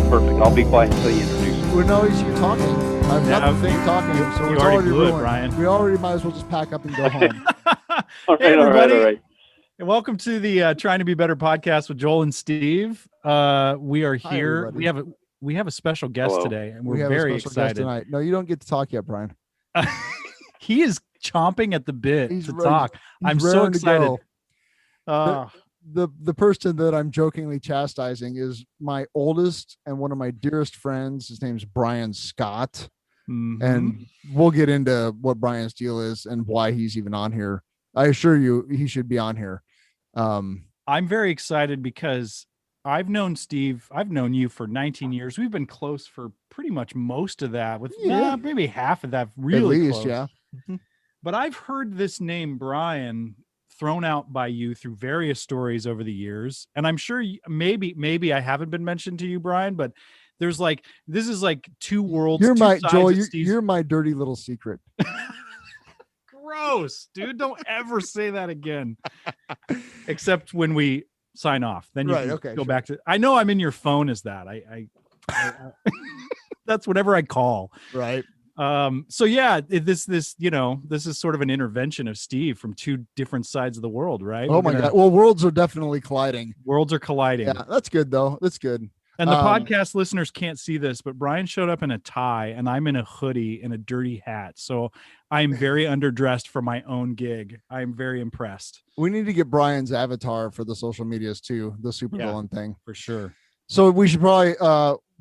perfect. I'll be quiet until you introduce me. Well, no, he's you talking. I've got the thing talking, so you it's already already blew it, ruined. Brian. We already might as well just pack up and go home. All Hey, right, all everybody. right. And welcome to the Trying to Be Better podcast with Joel and Steve. We are Hi, here. everybody. We have a special guest Hello. today, and We we're have very a special guest excited. tonight. No, you don't get to talk yet, Brian. He is chomping at the bit He's to ready- talk. He's I'm so raring to excited. go. The person that I'm jokingly chastising is my oldest and one of my dearest friends. His name's Brian Scott. Mhm. And we'll get into what Brian's deal is and why he's even on here. I assure you he should be on here. I'm very excited because I've known Steve. I've known you for 19 years. We've been close for pretty much most of that, with maybe half of that. Really at least, close. yeah. But I've heard this name, Brian, thrown out by you through various stories over the years. And I'm sure maybe I haven't been mentioned to you, Brian, but there's like, this is like two worlds. You're two my sides Joel. of Steve's- You're my dirty little secret. Gross, dude. Don't ever say that again. Except when we sign off. Then you Right, can okay, go sure. back to, I know I'm in your phone as that. I that's whatever I call. Right. So yeah, this is sort of an intervention of Steve from two different sides of the world, right? Oh my God. Well, worlds are definitely colliding. Worlds are colliding. Yeah, that's good though. That's good. And the podcast listeners can't see this, but Brian showed up in a tie and I'm in a hoodie and a dirty hat. So I'm very underdressed for my own gig. I'm very impressed. We need to get Brian's avatar for the social medias too, the supervillain thing. For sure. So we should probably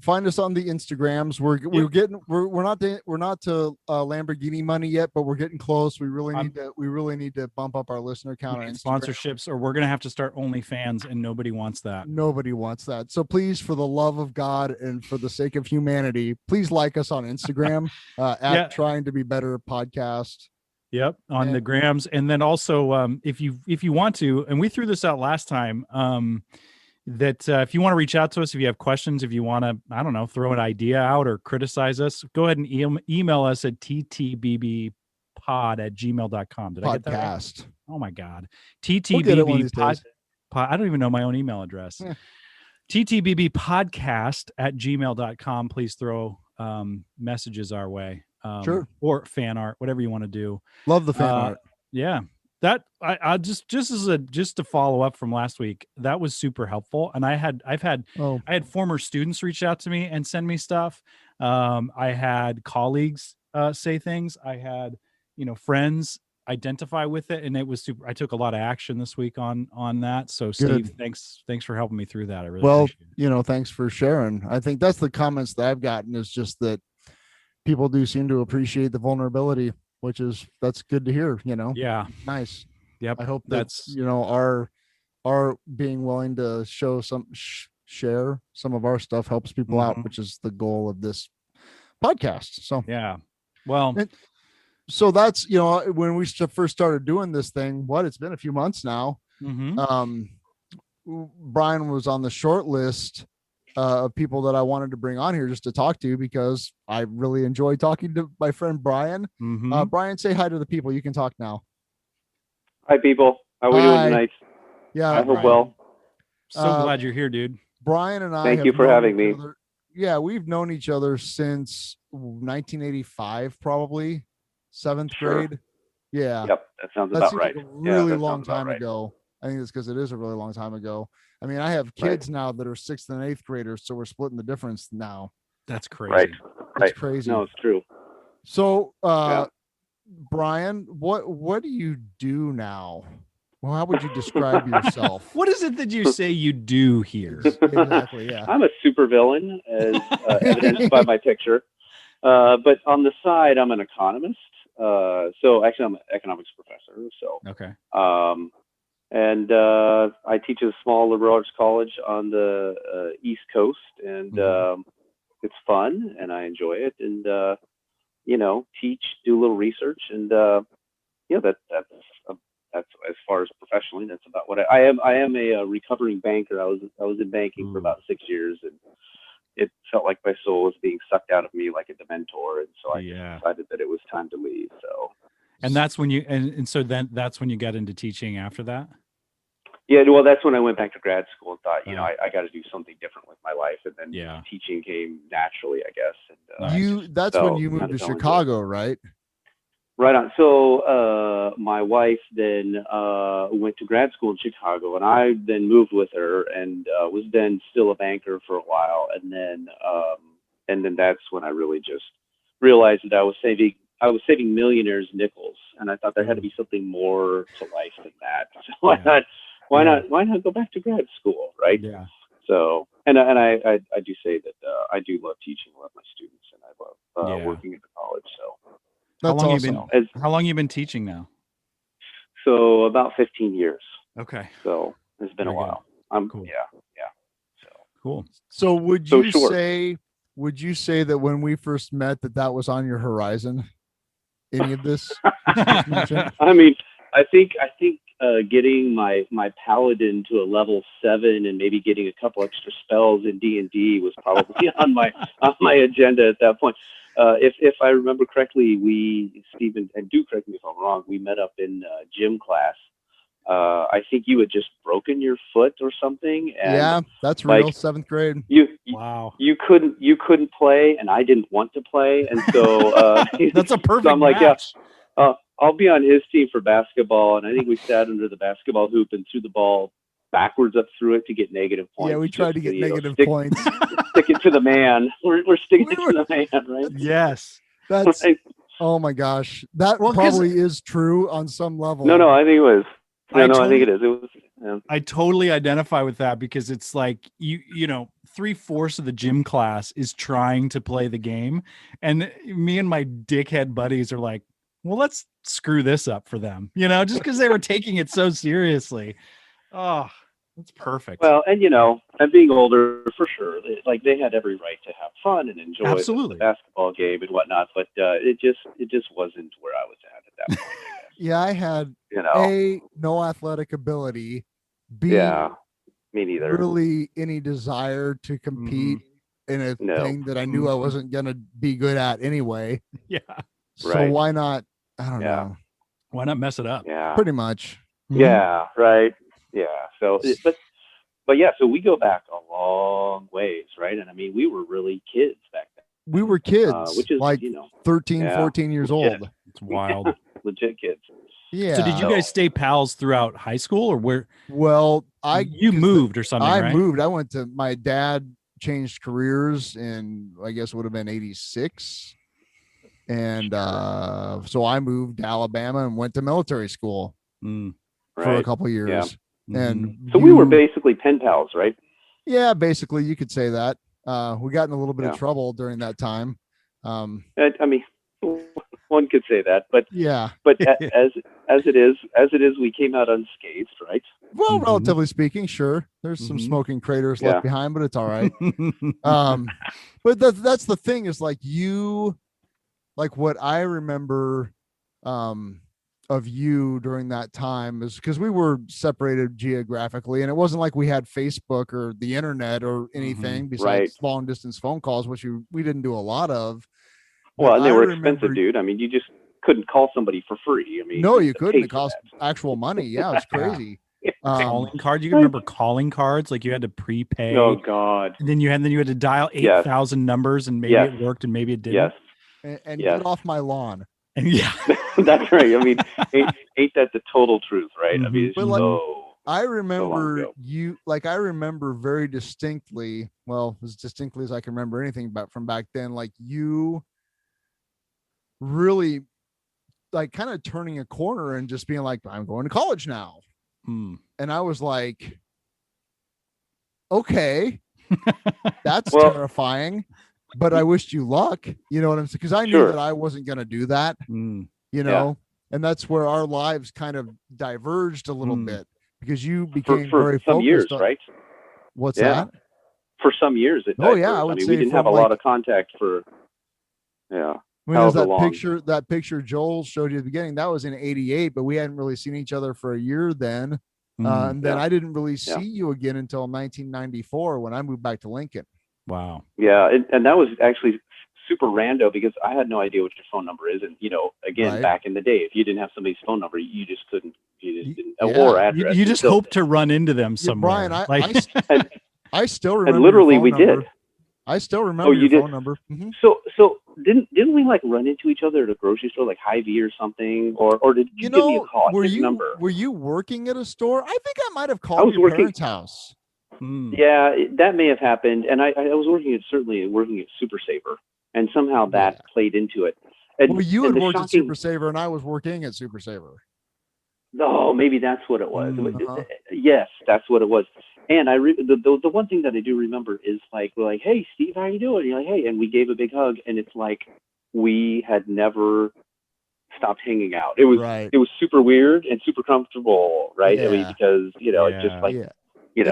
find us on the Instagrams. We're not to Lamborghini money yet, but we're getting close. We really need to bump up our listener count on Instagram. Sponsorships, or we're gonna have to start OnlyFans, and nobody wants that. Nobody wants that. So please, for the love of God and for the sake of humanity, please like us on Instagram at Trying to Be Better Podcast. Yep, on the grams, and then also if you want to, and we threw this out last time. That if you want to reach out to us, if you have questions, if you want to, I don't know, throw an idea out or criticize us, go ahead and email us at ttbbpod@gmail.com. Did I get that right? Podcast. Oh my God. We'll get it one of these ttbbpod. days. I don't even know my own email address. Yeah. ttbbpodcast@gmail.com. Please throw messages our way. Sure. Or fan art, whatever you want to do. Love the fan art. Yeah. That I just to follow up from last week, that was super helpful. And I had former students reach out to me and send me stuff. I had colleagues say things. I had, friends identify with it, and it was super. I took a lot of action this week on that. So Steve, thanks for helping me through that. I really appreciate it. Thanks for sharing. I think that's the comments that I've gotten, is just that people do seem to appreciate the vulnerability, that's good to hear, Yeah. Nice. Yep. I hope that's our being willing to share some of our stuff helps people out, which is the goal of this podcast. So yeah. Well, so that's, when we first started doing this thing, it's been a few months now. Brian was on the short list of people that I wanted to bring on here just to talk to, because I really enjoy talking to my friend Brian. Brian, say hi to the people. You can talk now. Hi, people. How are we doing tonight? Yeah, I hope well. So glad you're here, dude. Brian and I. Thank you for having me. Yeah, we've known each other since 1985, probably 7th grade. Yeah. Yep, that sounds about right. Like a really long time ago. I think it's because it is a really long time ago. I mean, I have kids now that are 6th and 8th graders, so we're splitting the difference now. That's crazy. Right. It's crazy. No, it's true. So, Brian, what do you do now? Well, how would you describe yourself? What is it that you say you do here? Exactly. Yeah. I'm a supervillain, as evidenced by my picture. But on the side, I'm an economist. So actually, I'm an economics professor. So okay. And I teach at a small liberal arts college on the East Coast, and it's fun, and I enjoy it, and teach, do a little research, and that's as far as professionally. That's about what I am. I am a recovering banker. I was in banking for about 6 years, and it felt like my soul was being sucked out of me like a Dementor, and so I decided that it was time to leave. So. And that's when you that's when you got into teaching after that? Yeah, well, that's when I went back to grad school and thought, I got to do something different with my life. And and teaching came naturally, I guess. And, that's when you moved to Chicago, right? Right on. So my wife then went to grad school in Chicago, and I then moved with her, and was then still a banker for a while, and then that's when I really just realized that I was saving millionaires' nickels, and I thought there had to be something more to life than that. So why not go back to grad school, right? Yeah. So and I do say that I do love teaching, love my students, and I love working at the college. So. How long you been teaching now? So about 15 years. Okay. So it's been a while. Cool. Yeah. So cool. So would you say that when we first met that was on your horizon? Any of this? I mean, I think getting my paladin to a level 7 and maybe getting a couple extra spells in D&D was probably on my agenda at that point. If I remember correctly, Stephen, and do correct me if I'm wrong, we met up in gym class. I think you had just broken your foot or something. And yeah, that's real. 7th grade. You couldn't play, and I didn't want to play, and so that's a perfect. So I'm like, match. I'll be on his team for basketball, and I think we sat under the basketball hoop and threw the ball backwards up through it to get negative points. Yeah, we tried to get negative points. Stick it to the man. We're sticking it to the man, right? Yes. That's oh my gosh. That probably is true on some level. No, I think it was. I think it is. It was. Yeah. I totally identify with that because it's like you know 3/4 of the gym class is trying to play the game, and me and my dickhead buddies are like, well, let's screw this up for them, just because they were taking it so seriously. Oh, that's perfect. Well, and and being older for sure, like they had every right to have fun and enjoy the basketball game and whatnot, but it just wasn't where I was at that point. Yeah, I had A, no athletic ability, B, me neither. Really any desire to compete in a thing that I knew I wasn't gonna be good at anyway. Yeah. So why not? I don't know. Why not mess it up? Yeah. Pretty much. Yeah. Right. Yeah. So, but yeah. So we go back a long ways, right? And I mean, we were really kids back then. We were kids, which is like 13, 14 years old. It's wild. Legit kids. Yeah. So did you guys stay pals throughout high school, or where? Well, you moved or something. I moved. I went to my dad changed careers in I guess it would have been 86. And so I moved to Alabama and went to military school for a couple of years. Yeah. And so we were basically pen pals, right? Yeah, basically you could say that. We got in a little bit of trouble during that time. I mean, one could say that, but yeah, but as it is, we came out unscathed, right? Well, relatively speaking, sure. There's some smoking craters left behind, but it's all right. But that's the thing is like what I remember of you during that time is because we were separated geographically, and it wasn't like we had Facebook or the internet or anything besides long distance phone calls, which we didn't do a lot of. Well, and they were expensive, dude. I mean, you just couldn't call somebody for free. I mean, no, you couldn't. It cost actual money. Yeah, it was crazy. Calling card. You can remember calling cards, like you had to prepay. Oh God. And then you had to dial 8,000 numbers, and maybe it worked and maybe it didn't. Yes. And get off my lawn. And that's right. I mean, ain't that the total truth, right? I mean, I remember I remember very distinctly, well, as distinctly as I can remember anything about from back then, like you really like kind of turning a corner and just being like, I'm going to college now. And I was like, okay, that's terrifying, but I wished you luck. You know what I'm saying? Because I knew that I wasn't going to do that, you know, and that's where our lives kind of diverged a little bit because you became for very some focused years, on, right? What's that? For some years, it diverged. I would say we didn't have a lot of contact for, I mean, that picture Joel showed you at the beginning, that was in 88, but we hadn't really seen each other for a year then. And then I didn't really see you again until 1994 when I moved back to Lincoln. Wow. Yeah. And that was actually super rando because I had no idea what your phone number is. And, you know, again, back in the day, if you didn't have somebody's phone number, you just couldn't, or address. You just hope to run into them somewhere. Brian, I still remember. And literally we did. I still remember your phone number. Mm-hmm. So didn't we like run into each other at a grocery store, like Hy-Vee or something, or did you give me a call? Were you working at a store? I think I might have called your parents' house. Yeah, that may have happened, and I was working at Super Saver, and somehow that played into it. And, you had worked at Super Saver, and I was working at Super Saver. No, maybe that's what it was. Yes, that's what it was. And the one thing that I do remember is like, we're like, hey, Steve, how you doing? And you're like, hey, and we gave a big hug, and it's like we had never stopped hanging out. It was super weird and super comfortable, right? Yeah. I mean, because it's just like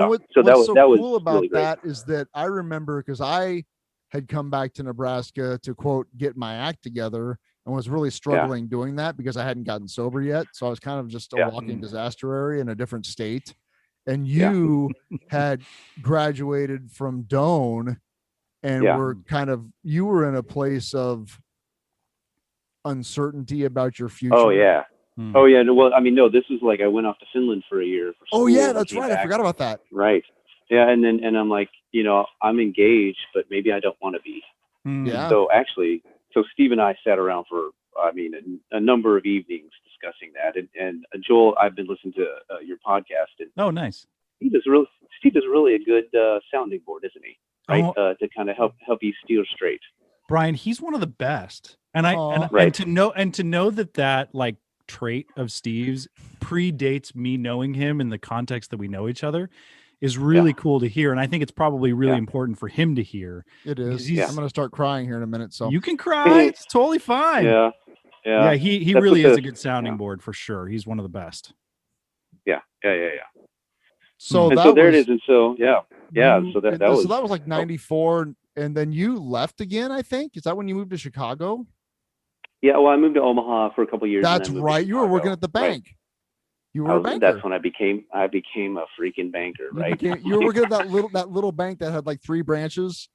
what's that was cool about really that is that I remember, because I had come back to Nebraska to quote get my act together, and was really struggling doing that because I hadn't gotten sober yet. So I was kind of just a walking disaster area in a different state. And you had graduated from Doane and you were in a place of uncertainty about your future. Oh yeah. Oh yeah. Well, I mean, no, this was like, I went off to Finland for a year. Oh yeah, that's right. I forgot about that. Right. Yeah. And I'm like, I'm engaged, but maybe I don't want to be. Yeah. So Steve and I sat around for, a number of evenings discussing that. And Joel, I've been listening to your podcast. And oh, nice. Steve is really a good sounding board, isn't he? Right. To kind of help you steer straight. Brian, he's one of the best. And to know that like trait of Steve's predates me knowing him in the context that we know each other is really cool to hear. And I think it's probably really important for him to hear. It is. I'm going to start crying here in a minute. So you can cry. It's totally fine. Yeah. He really is a good sounding board for sure. He's one of the best. Yeah. So there it is. And so, So that was like 94. And then you left again, I think. Is that when you moved to Chicago? Yeah. Well, I moved to Omaha for a couple of years. That's right. You were working at the bank. Right. You were a banker. That's when I became a freaking banker, right? You were working at that little bank that had like 3 branches.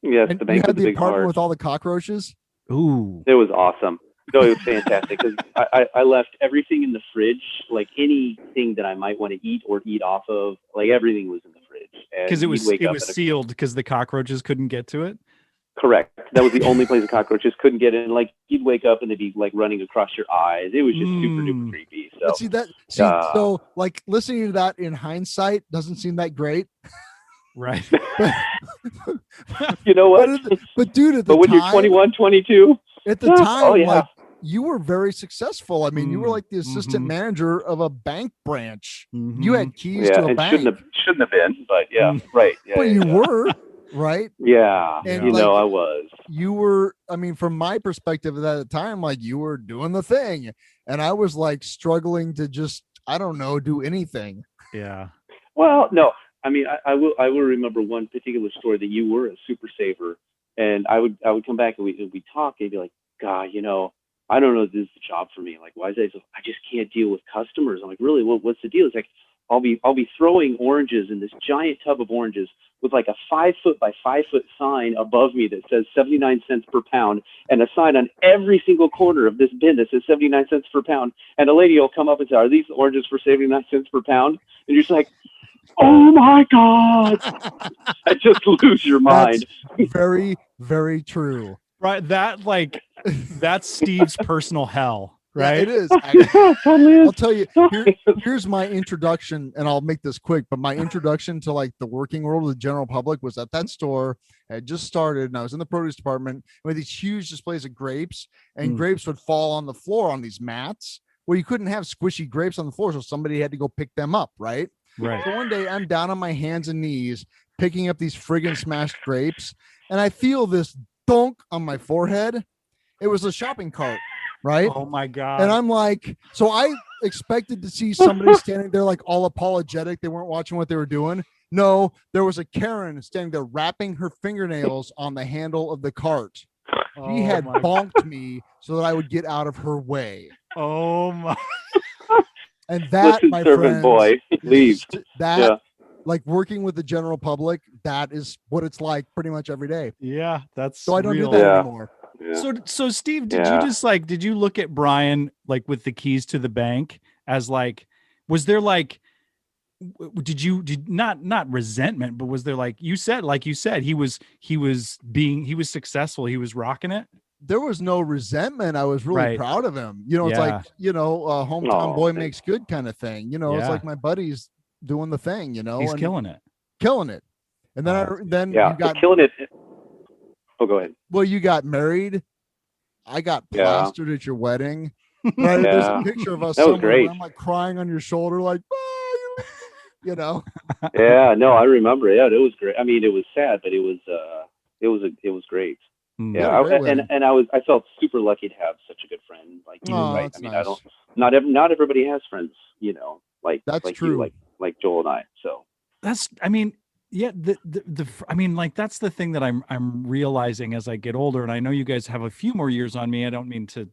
Yes, and the bank. You had the the apartment with all the cockroaches. Ooh, it was awesome. No, it was fantastic because I left everything in the fridge, like anything that I might want to eat or eat off of, like everything was in the fridge. Because it was sealed because the cockroaches couldn't get to it. Correct. That was the only place the cockroaches couldn't get in. Like you'd wake up and they'd be like running across your eyes. It was just super duper creepy. So so like listening to that in hindsight doesn't seem that great. Right. You know what? But dude, when you're 21, 22, at the time, like you were very successful. I mean, you were like the assistant manager of a bank branch. You had keys to a bank. Shouldn't have been, but right. Yeah, but you were. Right. Yeah. And I was. You were, from my perspective at the time, like you were doing the thing. And I was like struggling to just, I don't know, do anything. Yeah. Well, no. I will remember one particular story that you were a Super Saver. And I would come back and we'd talk and be like, God, I don't know if this is the job for me. Like, why is that? So I just can't deal with customers. I'm like, really? What's the deal? It's like, I'll be throwing oranges in this giant tub of oranges with like a 5-foot by 5-foot sign above me that says 79 cents per pound, and a sign on every single corner of this bin that says 79 cents per pound. And a lady will come up and say, "Are these oranges for 79 cents per pound?" And you're just like, "Oh my God!" I just lose your mind. That's very, very true. Right? That's Steve's personal hell. Right. Yeah, it is. I'll tell you, here's my introduction, and I'll make this quick, but my introduction to like the working world of the general public was at that store. I had just started and I was in the produce department with these huge displays of grapes, and grapes would fall on the floor on these mats where you couldn't have squishy grapes on the floor. So somebody had to go pick them up. Right. Right. So one day I'm down on my hands and knees picking up these friggin' smashed grapes, and I feel this dunk on my forehead. It was a shopping cart. Right. Oh my God. And I'm like, so I expected to see somebody standing there like all apologetic. They weren't watching what they were doing. No, there was a Karen standing there wrapping her fingernails on the handle of the cart. She had bonked me so that I would get out of her way. Oh my. And that, my friend, boy, leave. Like working with the general public, that is what it's like pretty much every day. Yeah, that's so I don't do that anymore. Yeah. So Steve, did you look at Brian like with the keys to the bank as like, was there like did not resentment, but was there, like you said, he was successful, he was rocking it? There was no resentment. I was really proud of him. It's like, hometown boy makes good kind of thing. It's like my buddy's doing the thing, he's killing it. And then you got killing it. Oh, go ahead. Well, you got married. I got plastered at your wedding. Right? There's a picture of us. That was great. I'm like crying on your shoulder, like, Yeah, no, I remember. Yeah, it was great. I mean, it was sad, but it was great. Yeah, I felt super lucky to have such a good friend like you. Right? I mean, nice. Not everybody has friends, like true. You, like Joel and I. So that's the thing that I'm realizing as I get older, and I know you guys have a few more years on me. I don't mean to,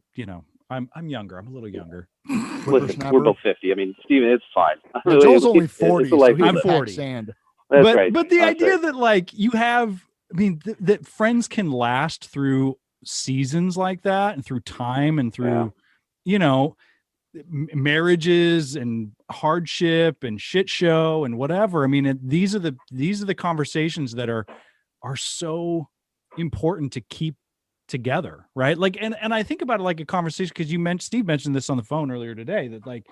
I'm younger. I'm a little younger. Listen, we're both 50. I mean, Steven, it's fine. Joel's only 40. So I'm 40. Sand. But the idea that like you have, that friends can last through seasons like that, and through time, and through, marriages and hardship and shit show and whatever. I mean, these are the conversations that are so important to keep together, right? Like, and I think about it like a conversation, because Steve mentioned this on the phone earlier today, that like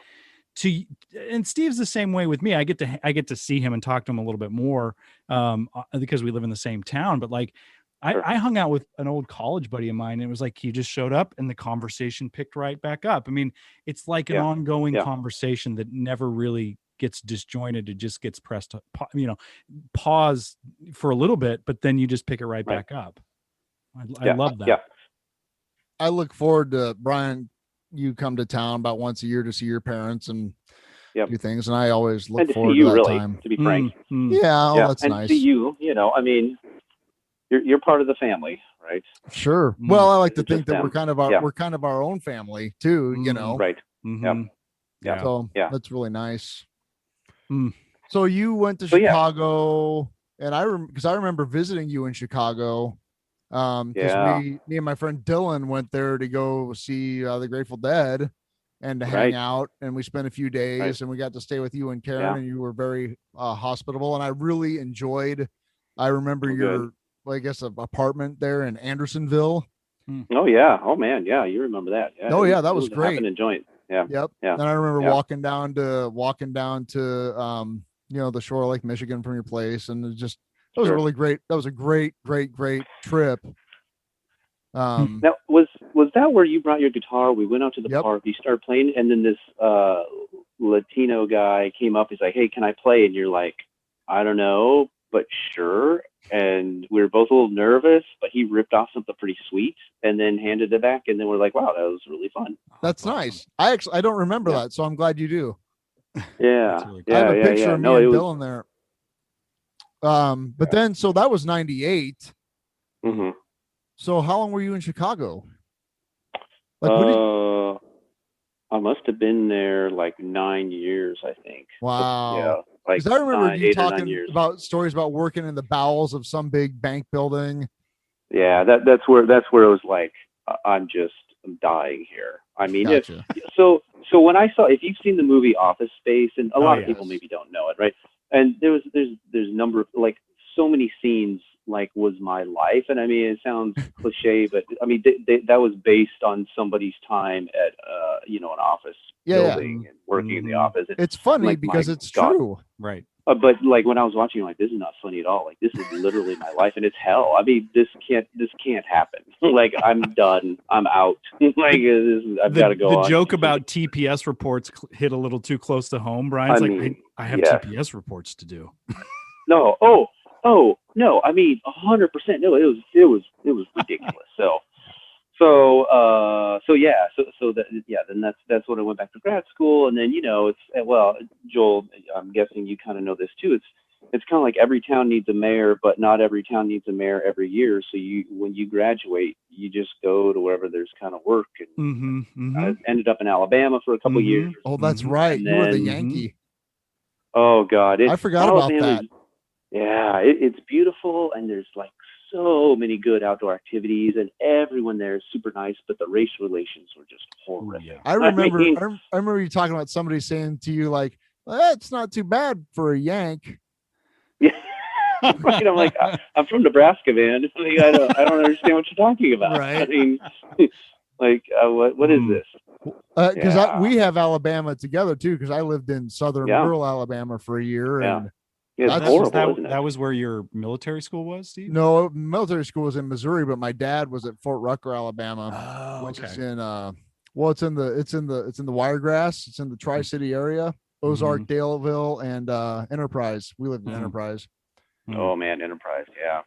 and Steve's the same way with me. I get to see him and talk to him a little bit more because we live in the same town. But like, I hung out with an old college buddy of mine, and it was like he just showed up and the conversation picked right back up. I mean, it's like an ongoing conversation that never really gets disjointed. It just gets pressed, pause for a little bit, but then you just pick it right back up. I love that. Yeah. I look forward to, Brian, you come to town about once a year to see your parents and do things. And I always look forward to that time. To be frank. Yeah. That's and nice. See you, I mean, you're part of the family, right? Sure. Well, I like to think that we're kind of our own family too, Right. Yeah. So that's really nice. So you went to Chicago, and because I remember visiting you in Chicago. Because me and my friend Dylan went there to go see the Grateful Dead and to hang out, and we spent a few days, and we got to stay with you and Karen, and you were very hospitable, and I really enjoyed. I remember your, I guess, apartment there in Andersonville. Oh yeah, oh man, yeah, you remember that? Yeah, that was great. A joint. Yeah. Yep. Yeah. And I remember walking down to the shore of Lake Michigan from your place, and it just. That was a really great. That was a great trip. Now, was that where you brought your guitar? We went out to the park. You started playing, and then this Latino guy came up. He's like, "Hey, can I play?" And you're like, "I don't know, but sure." And we were both a little nervous, but he ripped off something pretty sweet, and then handed it back. And then we're like, "Wow, that was really fun." That's nice. I don't remember that, so I'm glad you do. Yeah, really cool. I have a picture of me and Dylan there. But then, so that was 98. Mm-hmm. So how long were you in Chicago? I must have been there like 9 years, I think. Wow. Because I remember you talking about stories about working in the bowels of some big bank building. Yeah, that's where it was like, I'm dying here. I mean, gotcha. So when if you've seen the movie Office Space, and a lot of people maybe don't know it, right? And there's a number of, like, so many scenes, like, was my life. And I mean, it sounds cliche, but I mean, that was based on somebody's time at, an office building and working in the office. It's funny because it's true. Right. But like when I was watching, I'm like, this is not funny at all. Like, this is literally my life, and it's hell. I mean, this can't happen. Like, I'm done. I'm out. Like, I've got to go on. The joke about TPS reports hit a little too close to home. Brian's I have TPS reports to do. No. Oh no. I mean, 100%. No, it was ridiculous. Then that's when I went back to grad school, and then Joel, I'm guessing you kind of know this too. It's kind of like every town needs a mayor, but not every town needs a mayor every year. So when you graduate, you just go to wherever there's kind of work. And I ended up in Alabama for a couple years. Oh, that's right. You were the Yankee. Oh God, I forgot about that. Yeah, it's beautiful, and there's like so many good outdoor activities, and everyone there is super nice, but the race relations were just horrific. I remember you talking about somebody saying to you, like, That's not too bad for a Yank. Yeah. Right. I'm like, I'm from Nebraska, man. Like, I don't understand what you're talking about. Right. I mean, like, what is this? Because we have Alabama together too. Because I lived in southern rural Alabama for a year, and that's horrible. Isn't it? That was where your military school was, Steve? No, military school was in Missouri, but my dad was at Fort Rucker, Alabama, which is in it's in the Wiregrass. It's in the Tri-City area, Ozark, Daleville, and Enterprise. We lived in Enterprise. Oh man, Enterprise, yeah.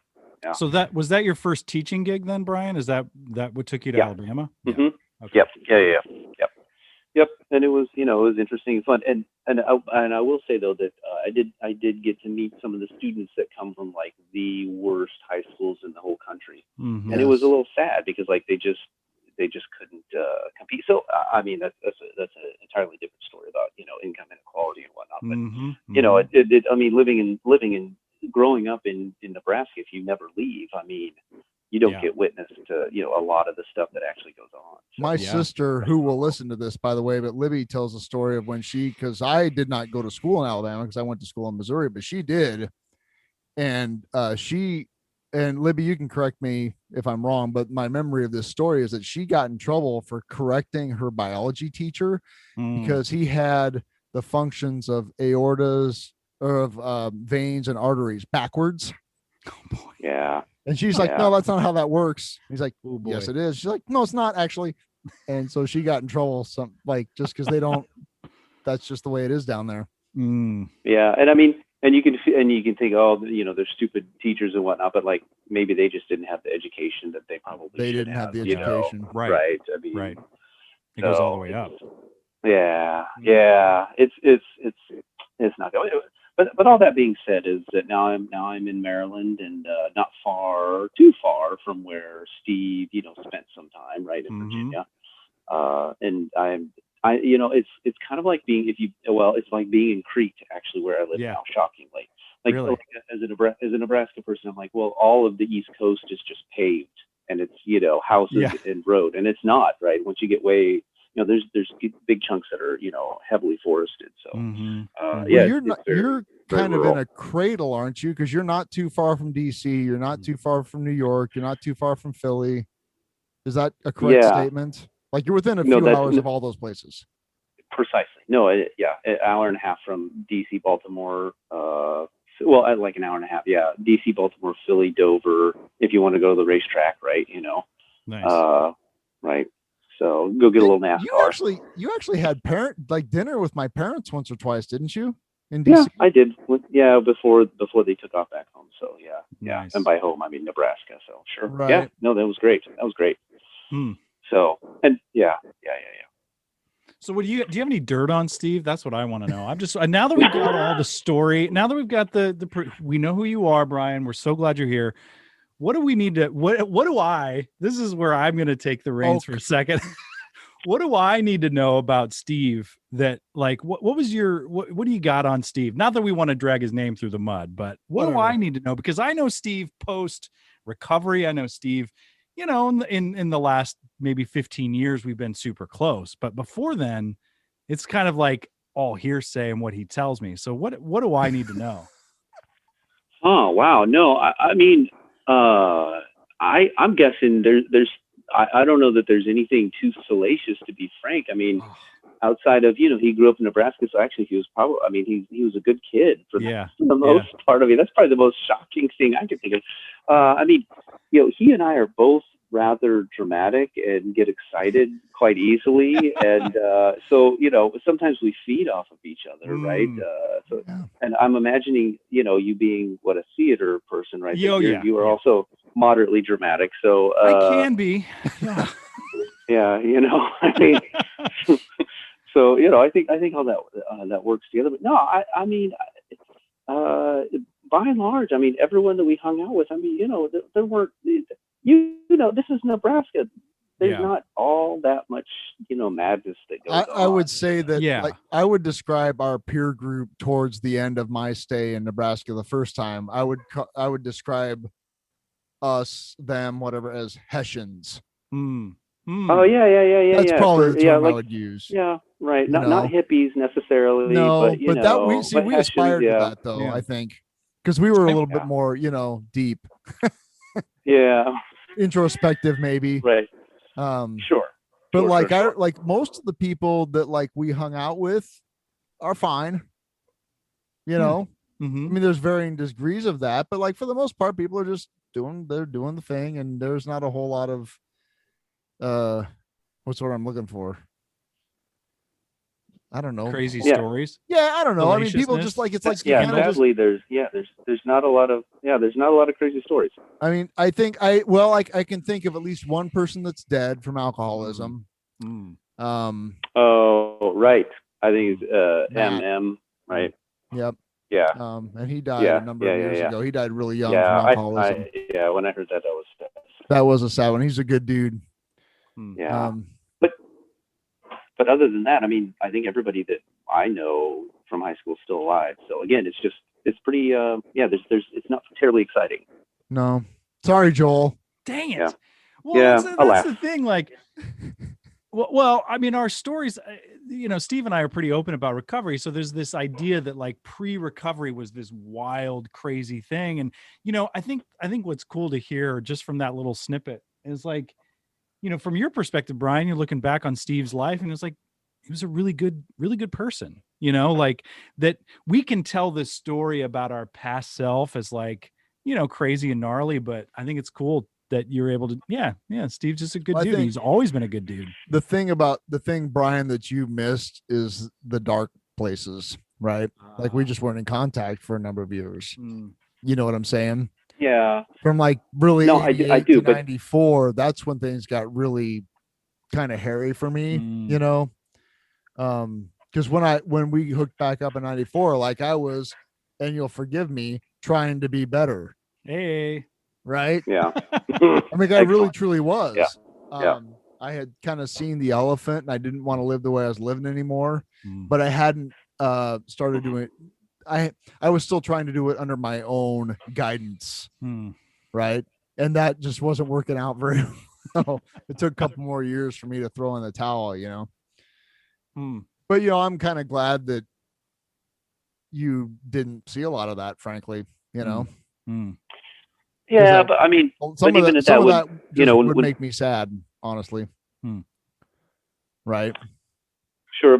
So was that your first teaching gig then, Brian? Is that what took you to Alabama? Mm-hmm. Yeah. Okay. Yep. And it was, it was interesting and fun. And I will say though that I did get to meet some of the students that come from like the worst high schools in the whole country, and it was a little sad because like they just couldn't compete. So I mean that's an entirely different story about income inequality and whatnot. But I mean living in growing up in Nebraska, if you never leave, I mean, you don't get witness to a lot of the stuff that actually goes on. So, my sister, who will listen to this by the way, but Libby tells a story of when because I did not go to school in Alabama because I went to school in Missouri, but she did, and Libby, you can correct me if I'm wrong, but my memory of this story is that she got in trouble for correcting her biology teacher because he had the functions of aortas or of veins and arteries backwards. Oh boy. Yeah. And she's like, no, that's not how that works. He's like, yes, it is. She's like, no, it's not actually. And so she got in trouble just because they don't, that's just the way it is down there. Yeah. And I mean, and you can think, they're stupid teachers and whatnot, but like maybe they just didn't have the education that they didn't have the education. Right. I mean, right. It goes all the way up. Yeah. It's not going. But all that being said is that now I'm in Maryland and not too far from where Steve spent some time right in Virginia, and it's kind of like being it's like being in Crete actually where I live now, shockingly. Like, really? As a Nebraska person, I'm like, well, all of the East Coast is just paved and it's houses and road, and it's not, right. Once you get way there's big chunks that are heavily forested. So you're kind of in a cradle, aren't you? Because you're not too far from DC, you're not too far from New York, you're not too far from Philly. Is that a correct statement? Like you're within a few hours of all those places. Precisely. No, an hour and a half from DC, Baltimore. Like an hour and a half. Yeah, DC, Baltimore, Philly, Dover. If you want to go to the racetrack, right? Nice. Right. So go get a little NASCAR. You actually had dinner with my parents once or twice, didn't you? In DC? Yeah, I did. Before they took off back home. So yeah. Nice. And by home I mean Nebraska. So sure. Right. Yeah. No, that was great. So and yeah. So do you have any dirt on Steve? That's what I want to know. I'm just now that we've got all the story, now that we've got we know who you are, Brian. We're so glad you're here. What do we need to, this is where I'm going to take the reins for a second. What do I need to know about Steve that like, what was what do you got on Steve? Not that we want to drag his name through the mud, but what do I need to know? Because I know Steve post recovery. I know Steve, in the last maybe 15 years, we've been super close, but before then it's kind of like all hearsay and what he tells me. So what do I need to know? Oh, wow. No, I mean, I'm guessing I don't know that there's anything too salacious, to be frank. I mean, outside of, he grew up in Nebraska. So actually he was he was a good kid for the most part of it. That's probably the most shocking thing I could think of. I mean, he and I are both rather dramatic and get excited quite easily. And, so, sometimes we feed off of each other. Right. And I'm imagining, you being a theater person, right? You are also moderately dramatic. So, I can be. Yeah. I mean, so, I think all that works together, but no, I mean, by and large, I mean, everyone that we hung out with, I mean, there weren't, this is Nebraska. There's not all that much, madness that goes on. I would say that I would describe our peer group towards the end of my stay in Nebraska the first time. I would describe them, whatever, as Hessians. Oh yeah. That's probably the term like, I would use. Yeah, right. Not hippies necessarily. No, but that we aspired to that though. I think because we were a little bit more, deep. Yeah. Introspective, maybe. Right. Sure. But sure. like most of the people that like we hung out with are fine. Mm-hmm. I mean, there's varying degrees of that, but like for the most part, people are just doing the thing, and there's not a whole lot of what's what I'm looking for. I don't know. Crazy stories. Yeah, I don't know. I mean, people just like it's like sadly, there's not a lot of crazy stories. I mean, I think I can think of at least one person that's dead from alcoholism. Oh, right. I think it's MM, right? Yep. Yeah. And he died a number of years ago. He died really young from alcoholism. When I heard that, that was a sad one. He's a good dude. Yeah. But other than that, I mean, I think everybody that I know from high school is still alive. So again, it's pretty it's not terribly exciting. No. Sorry, Joel. Dang it. Yeah. Well, that's the thing. Like, well, I mean, our stories, Steve and I are pretty open about recovery. So there's this idea that like pre-recovery was this wild, crazy thing. And, I think what's cool to hear just from that little snippet is like, from your perspective, Brian, you're looking back on Steve's life and it's like, he was a really good person, like that we can tell this story about our past self as like, crazy and gnarly, but I think it's cool that you're able to, Steve's just a good dude. He's always been a good dude. The thing, Brian, that you missed is the dark places, right? Like we just weren't in contact for a number of years. You know what I'm saying? Yeah. From like really I do, to 94, that's when things got really kind of hairy for me, because when we hooked back up in 94, like I was, and you'll forgive me, trying to be better. Hey. Right? Yeah. I mean, I really truly was. Yeah. I had kind of seen the elephant and I didn't want to live the way I was living anymore, but I hadn't started doing it. I was still trying to do it under my own guidance. Right. And that just wasn't working out very well. It took a couple more years for me to throw in the towel, But I'm kind of glad that you didn't see a lot of that, frankly, Yeah, but I mean, some of that would make me sad, honestly. Right. Sure,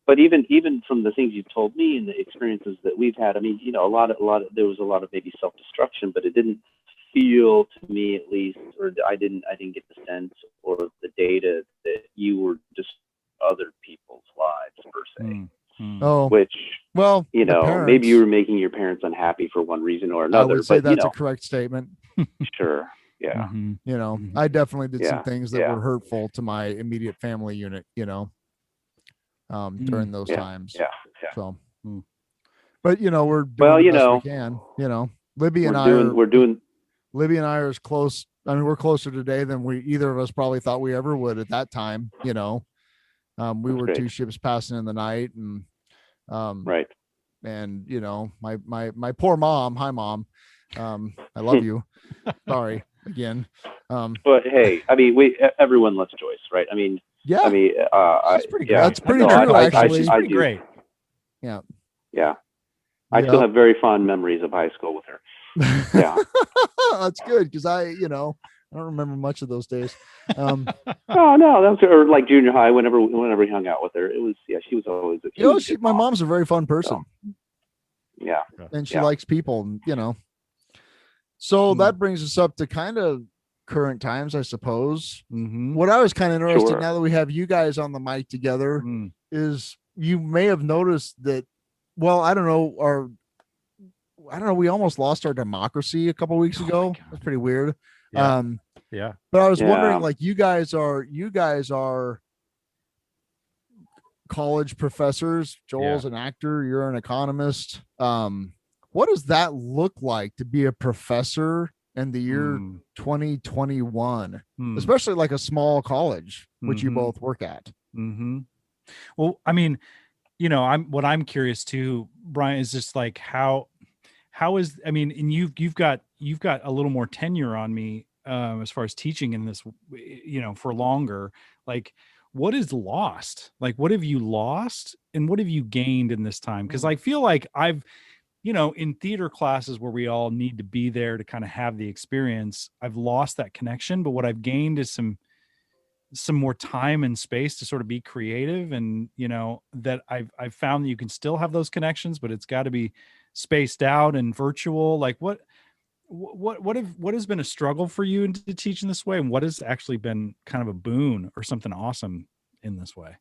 but even from the things you've told me and the experiences that we've had, I mean, there was a lot of maybe self-destruction, but it didn't feel to me, at least, or I didn't get the sense or the data that you were just other people's lives per se. Oh, which, well, maybe you were making your parents unhappy for one reason or another. I would say that's a correct statement. Sure. Yeah. I definitely did some things that were hurtful to my immediate family unit, during those times. Yeah. So, but we're doing the best we can. Libby and I are as close. I mean, we're closer today than either of us probably thought we ever would at that time. We were two ships passing in the night, and right. And my poor mom. Hi, Mom. I love you. Sorry again. But hey, I mean, everyone loves Joyce, right? I mean, yeah. I mean, that's pretty true. Actually, she's pretty great. Yeah. Yeah. I still have very fond memories of high school with her. Yeah. That's good because I don't remember much of those days. Oh no, that was or like junior high. Whenever we hung out with her, it was she was always. My mom's a very fun person. So, yeah, and she likes people. So that brings us up to kind of current times, I suppose. What I was kind of interested now that we have you guys on the mic together is you may have noticed that. Well, I don't know. We almost lost our democracy a couple weeks ago. That's pretty weird. Yeah. But I was wondering, like, you guys are college professors. Joel's an actor. You're an economist. What does that look like to be a professor in the year 2021, especially like a small college, which you both work at? Well, I mean, I'm curious too, Brian, is just like how is, I mean, and you've got a little more tenure on me. as far as teaching in this, for longer, like what is lost? Like, what have you lost and what have you gained in this time? Cause I feel like I've, in theater classes where we all need to be there to kind of have the experience, I've lost that connection, but what I've gained is some more time and space to sort of be creative. And, that I've found that you can still have those connections, but it's got to be spaced out and virtual. Like what has been a struggle for you to teach in this way? And what has actually been kind of a boon or something awesome in this way?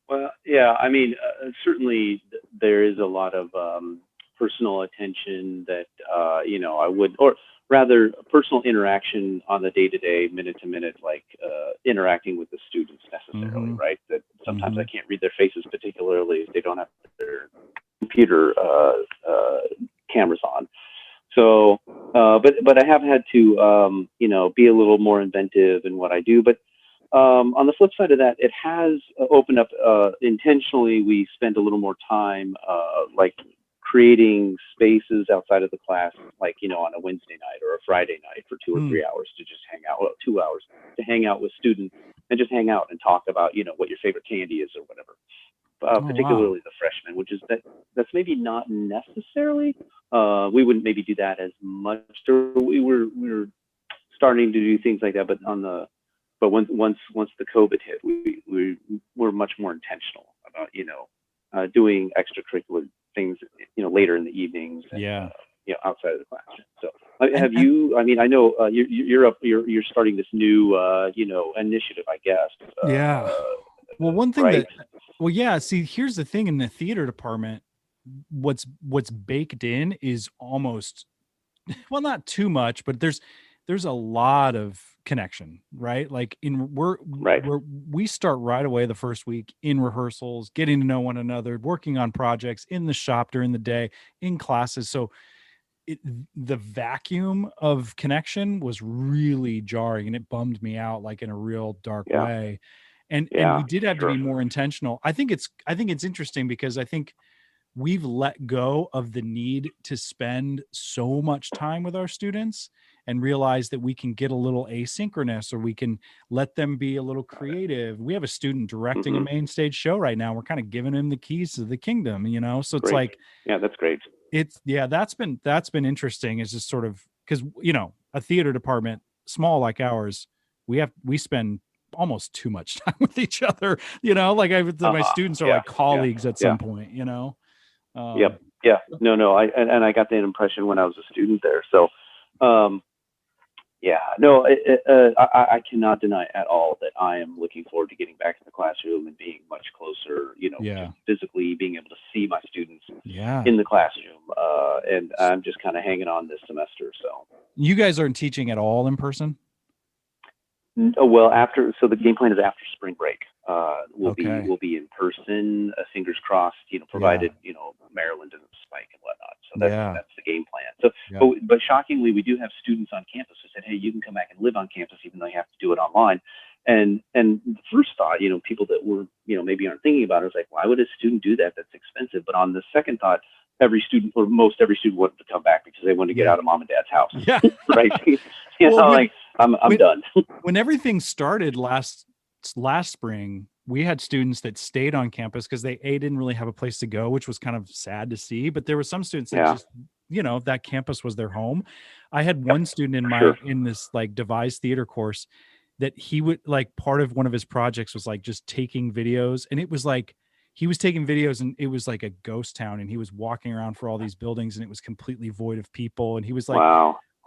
Well, yeah, I mean, certainly there is a lot of personal attention that, I would, or rather personal interaction on the day-to-day, minute-to-minute, like interacting with the students necessarily, right? That sometimes I can't read their faces, particularly if they don't have their computer cameras on. So, but I have had to, be a little more inventive in what I do. But on the flip side of that, it has opened up intentionally. We spend a little more time, like creating spaces outside of the class, like, on a Wednesday night or a Friday night for 2 or 3 hours to just hang out, 2 hours to hang out with students and just hang out and talk about, what your favorite candy is or whatever. Particularly the freshmen, which is that's maybe not necessarily. We wouldn't maybe do that as much. We were starting to do things like that, but once the COVID hit, we were much more intentional about doing extracurricular things later in the evenings. And, outside of the classroom. So have you? I mean, I know you're starting this new initiative, I guess. Yeah. Well, one thing right? See, here's the thing in the theater department, what's baked in is almost, well, not too much, but there's a lot of connection, right? Like we start right away the first week in rehearsals, getting to know one another, working on projects in the shop during the day, in classes. So the vacuum of connection was really jarring and it bummed me out, like in a real dark way. And we did have to be more intentional. I think it's interesting because I think we've let go of the need to spend so much time with our students and realize that we can get a little asynchronous, or we can let them be a little creative. We have a student directing a main stage show right now. We're kind of giving him the keys to the kingdom, so it's like, that's great. That's been interesting. It's just sort of, because, a theater department small like ours, we spend almost too much time with each other, like my students are like colleagues at some point, No, I got that impression when I was a student there. So, I cannot deny at all that I am looking forward to getting back in the classroom and being much closer, just physically being able to see my students in the classroom. And I'm just kind of hanging on this semester. So you guys aren't teaching at all in person? Well, so the game plan is after spring break. We'll be in person, fingers crossed, provided, Maryland doesn't spike and whatnot. So that's the game plan. So, but shockingly, we do have students on campus who said, hey, you can come back and live on campus, even though you have to do it online. And the first thought, people that were, maybe aren't thinking about it, is like, why would a student do that? That's expensive. But on the second thought, most every student wanted to come back because they wanted to get out of mom and dad's house. Yeah. Right. I'm done. When everything started last spring, we had students that stayed on campus because they didn't really have a place to go, which was kind of sad to see. But there were some students that just, that campus was their home. I had one student in this like devised theater course that he would, like, part of one of his projects was like just taking videos, and it was like he was taking videos and it was like a ghost town, and he was walking around for all these buildings and it was completely void of people, and he was like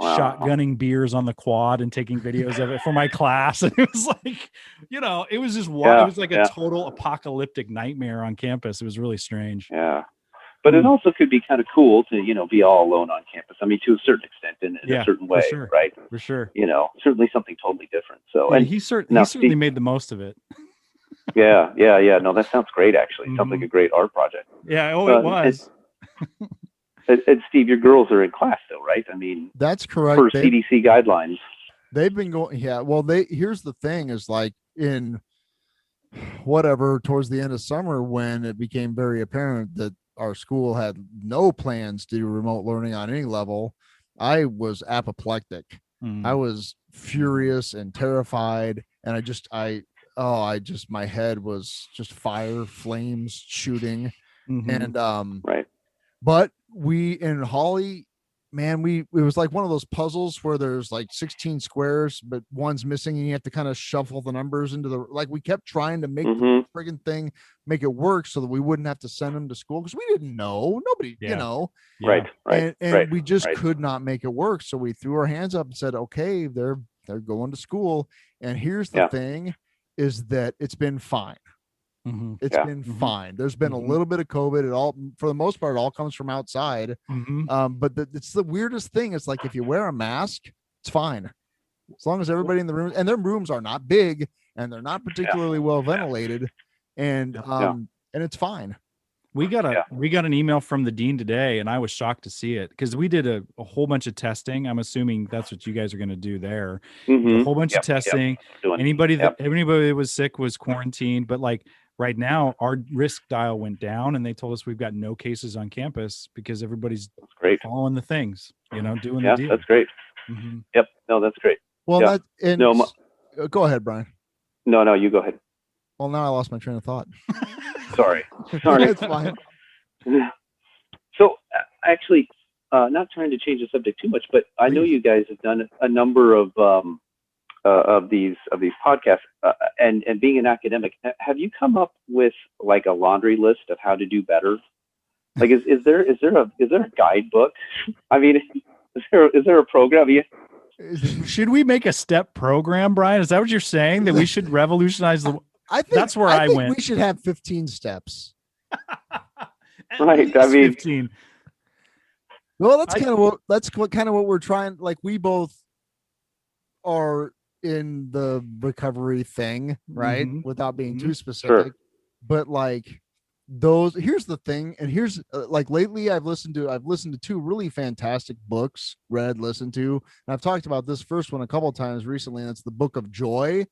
shotgunning beers on the quad and taking videos of it for my class. And it was like, it was just it was like a total apocalyptic nightmare on campus. It was really strange. Yeah. But it also could be kind of cool to, be all alone on campus. I mean, to a certain extent, in a certain way, right? For sure. Certainly something totally different. So, and he certainly made the most of it. Yeah. No, that sounds great. Actually, sounds like a great art project. Yeah. Oh, it was. And Steve, your girls are in class though, right? I mean, that's correct. Per CDC guidelines. They've been going. Yeah. Well, here's the thing is, like, in towards the end of summer, when it became very apparent that our school had no plans to do remote learning on any level, I was apoplectic. I was furious and terrified, and I just my head was just fire, flames shooting. And right. But we in Holly, man, it was like one of those puzzles where there's like 16 squares, but one's missing, and you have to kind of shuffle the numbers into we kept trying to make the friggin' thing make it work so that we wouldn't have to send them to school, because we didn't know. Nobody, Right. And we just could not make it work. So we threw our hands up and said, okay, they're going to school. And here's the thing, is that it's been fine. It's been fine. There's been a little bit of COVID. It all, for the most part, it all comes from outside. But it's the weirdest thing. It's like, if you wear a mask, it's fine, as long as everybody in the room, and their rooms are not big and they're not particularly well ventilated, and it's fine. We got an email from the dean today, and I was shocked to see it, because we did a whole bunch of testing. I'm assuming that's what you guys are going to do there. A whole bunch of testing. Anybody that was sick was quarantined, but like right now our risk dial went down, and they told us we've got no cases on campus because everybody's following the things, doing the deal. That's great. Yep. No, that's great. Well, go ahead, Brian. No, you go ahead. Well, now I lost my train of thought. Sorry. It's fine. So actually, not trying to change the subject too much, but I know you guys have done a number of these podcasts, and being an academic, have you come up with like a laundry list of how to do better? Like, is there a guidebook? I mean, is there a program? Should we make a step program, Brian? Is that what you're saying? That we should revolutionize the? I think that's where I went. We should have 15 steps. Right. I mean, 15. Well, that's kind of what we're trying. Like, we both are in the recovery thing, right? Without being too specific, but like here's the thing. And here's like, lately I've listened to two really fantastic books, listened to, and I've talked about this first one a couple of times recently. And it's the Book of Joy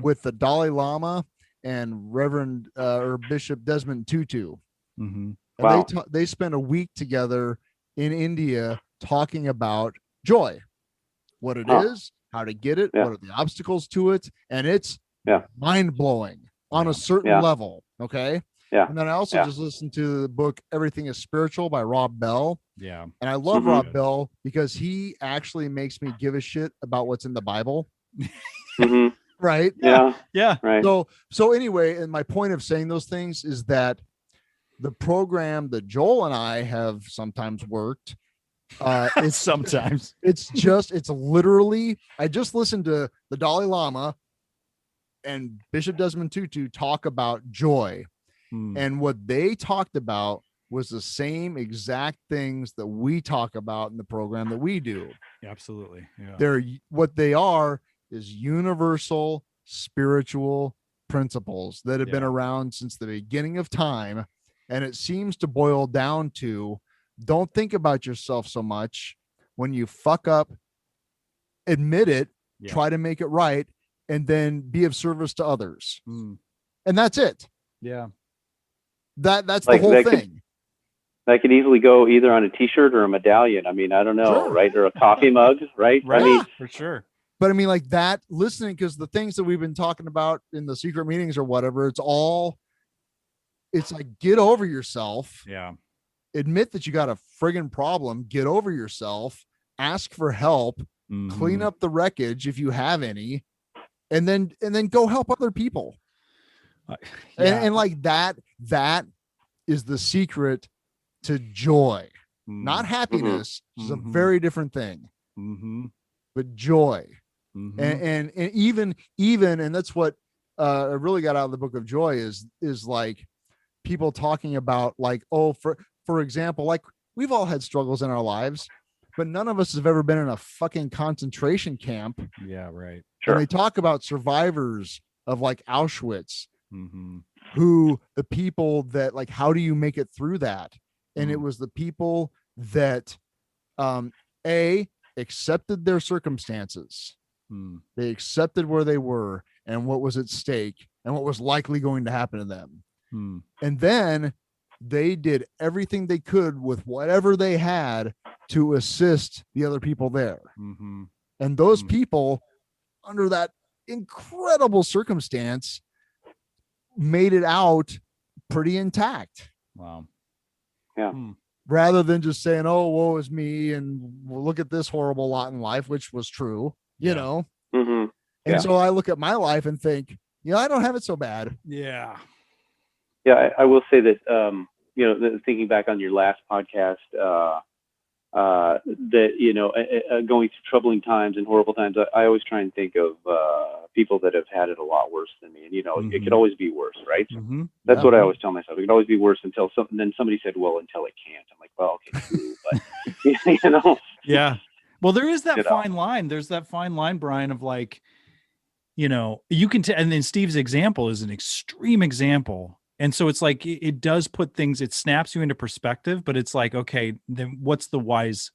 with the Dalai Lama and Reverend or Bishop Desmond Tutu. And they spent a week together in India talking about joy, what it is, how to get it, what are the obstacles to it, and it's mind-blowing on a certain level. Okay. And then I also just listened to the book Everything is Spiritual by Rob Bell. And I love Rob Bell because he actually makes me give a shit about what's in the Bible. Right. Yeah. Right. So anyway, and my point of saying those things is that the program that Joel and I have sometimes worked, it's literally, I just listened to the Dalai Lama and Bishop Desmond Tutu talk about joy. And what they talked about was the same exact things that we talk about in the program that we do. Absolutely. What they are is universal spiritual principles that have been around since the beginning of time. And it seems to boil down to, don't think about yourself so much. When you fuck up, admit it, try to make it right, and then be of service to others. And that's it. Yeah. That's the whole thing. That could easily go either on a t-shirt or a medallion. I mean, I don't know, right? Or a coffee mug, right? Right. I mean, for sure. But I mean, like that, listening, because the things that we've been talking about in the secret meetings or whatever, it's like, get over yourself. Yeah. Admit that you got a friggin' problem. Get over yourself. Ask for help. Clean up the wreckage if you have any, and then go help other people. And like that is the secret to joy, not happiness. Is a very different thing. But joy. And even and that's what I really got out of the Book of Joy is like people talking about, like, for example, like, we've all had struggles in our lives, but none of us have ever been in a fucking concentration camp. Yeah, right. Sure. And they talk about survivors of like Auschwitz, who the people that, like, how do you make it through that? And it was the people that accepted their circumstances. They accepted where they were and what was at stake and what was likely going to happen to them. And then they did everything they could with whatever they had to assist the other people there. And those people, under that incredible circumstance, made it out pretty intact. Wow. Yeah. Rather than just saying, "Oh, woe is me," and look at this horrible lot in life, which was true, you know. Mm-hmm. And so I look at my life and think, I don't have it so bad. Yeah. Yeah, I will say that, thinking back on your last podcast, that, going through troubling times and horrible times, I always try and think of people that have had it a lot worse than me. And, it could always be worse, right? Mm-hmm. That's what I always tell myself. It could always be worse then somebody said, well, until it can't. I'm like, well, okay, true. But, Yeah. Well, there is that fine line. There's that fine line, Brian, of like, you can and then Steve's example is an extreme example. And so it's like, it does put things, it snaps you into perspective, but it's like, okay, then what's a wise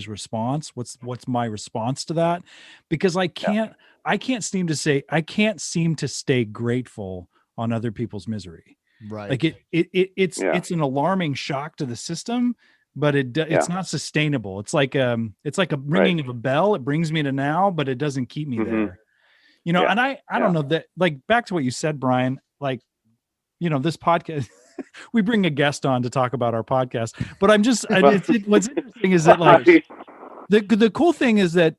response? What's my response to that? Because I can't seem to stay grateful on other people's misery. Right. Like it's an alarming shock to the system, but it's not sustainable. It's like a ringing of a bell. It brings me to now, but it doesn't keep me there. And I don't know that, like, back to what you said, Brian, like, this podcast, we bring a guest on to talk about our podcast, but I'm just, what's interesting is that, like, the cool thing is that,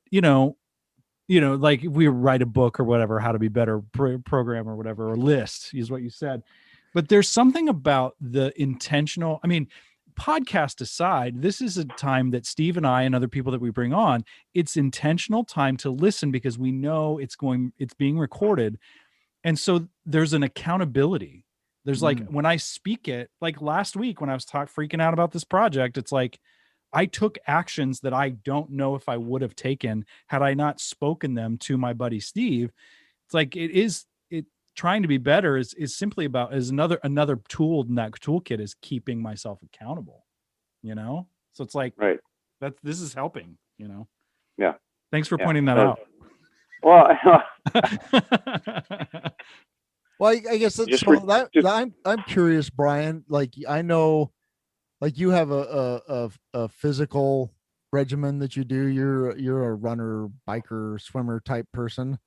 like, if we write a book or whatever, how to be better program or whatever, or list is what you said. But there's something about the intentional, podcast aside, this is a time that Steve and I and other people that we bring on, it's intentional time to listen, because we know it's being recorded. And so there's an accountability. There's like, when I speak it, like last week when I was freaking out about this project, it's like, I took actions that I don't know if I would have taken had I not spoken them to my buddy Steve. It's like, trying to be better is simply about, is another tool in that toolkit is keeping myself accountable, So it's like, right. This is helping, Yeah. Thanks for pointing that out. Well, well, I guess I'm curious, Brian. Like, I know, like, you have a physical regimen that you do. You're a runner, biker, swimmer type person.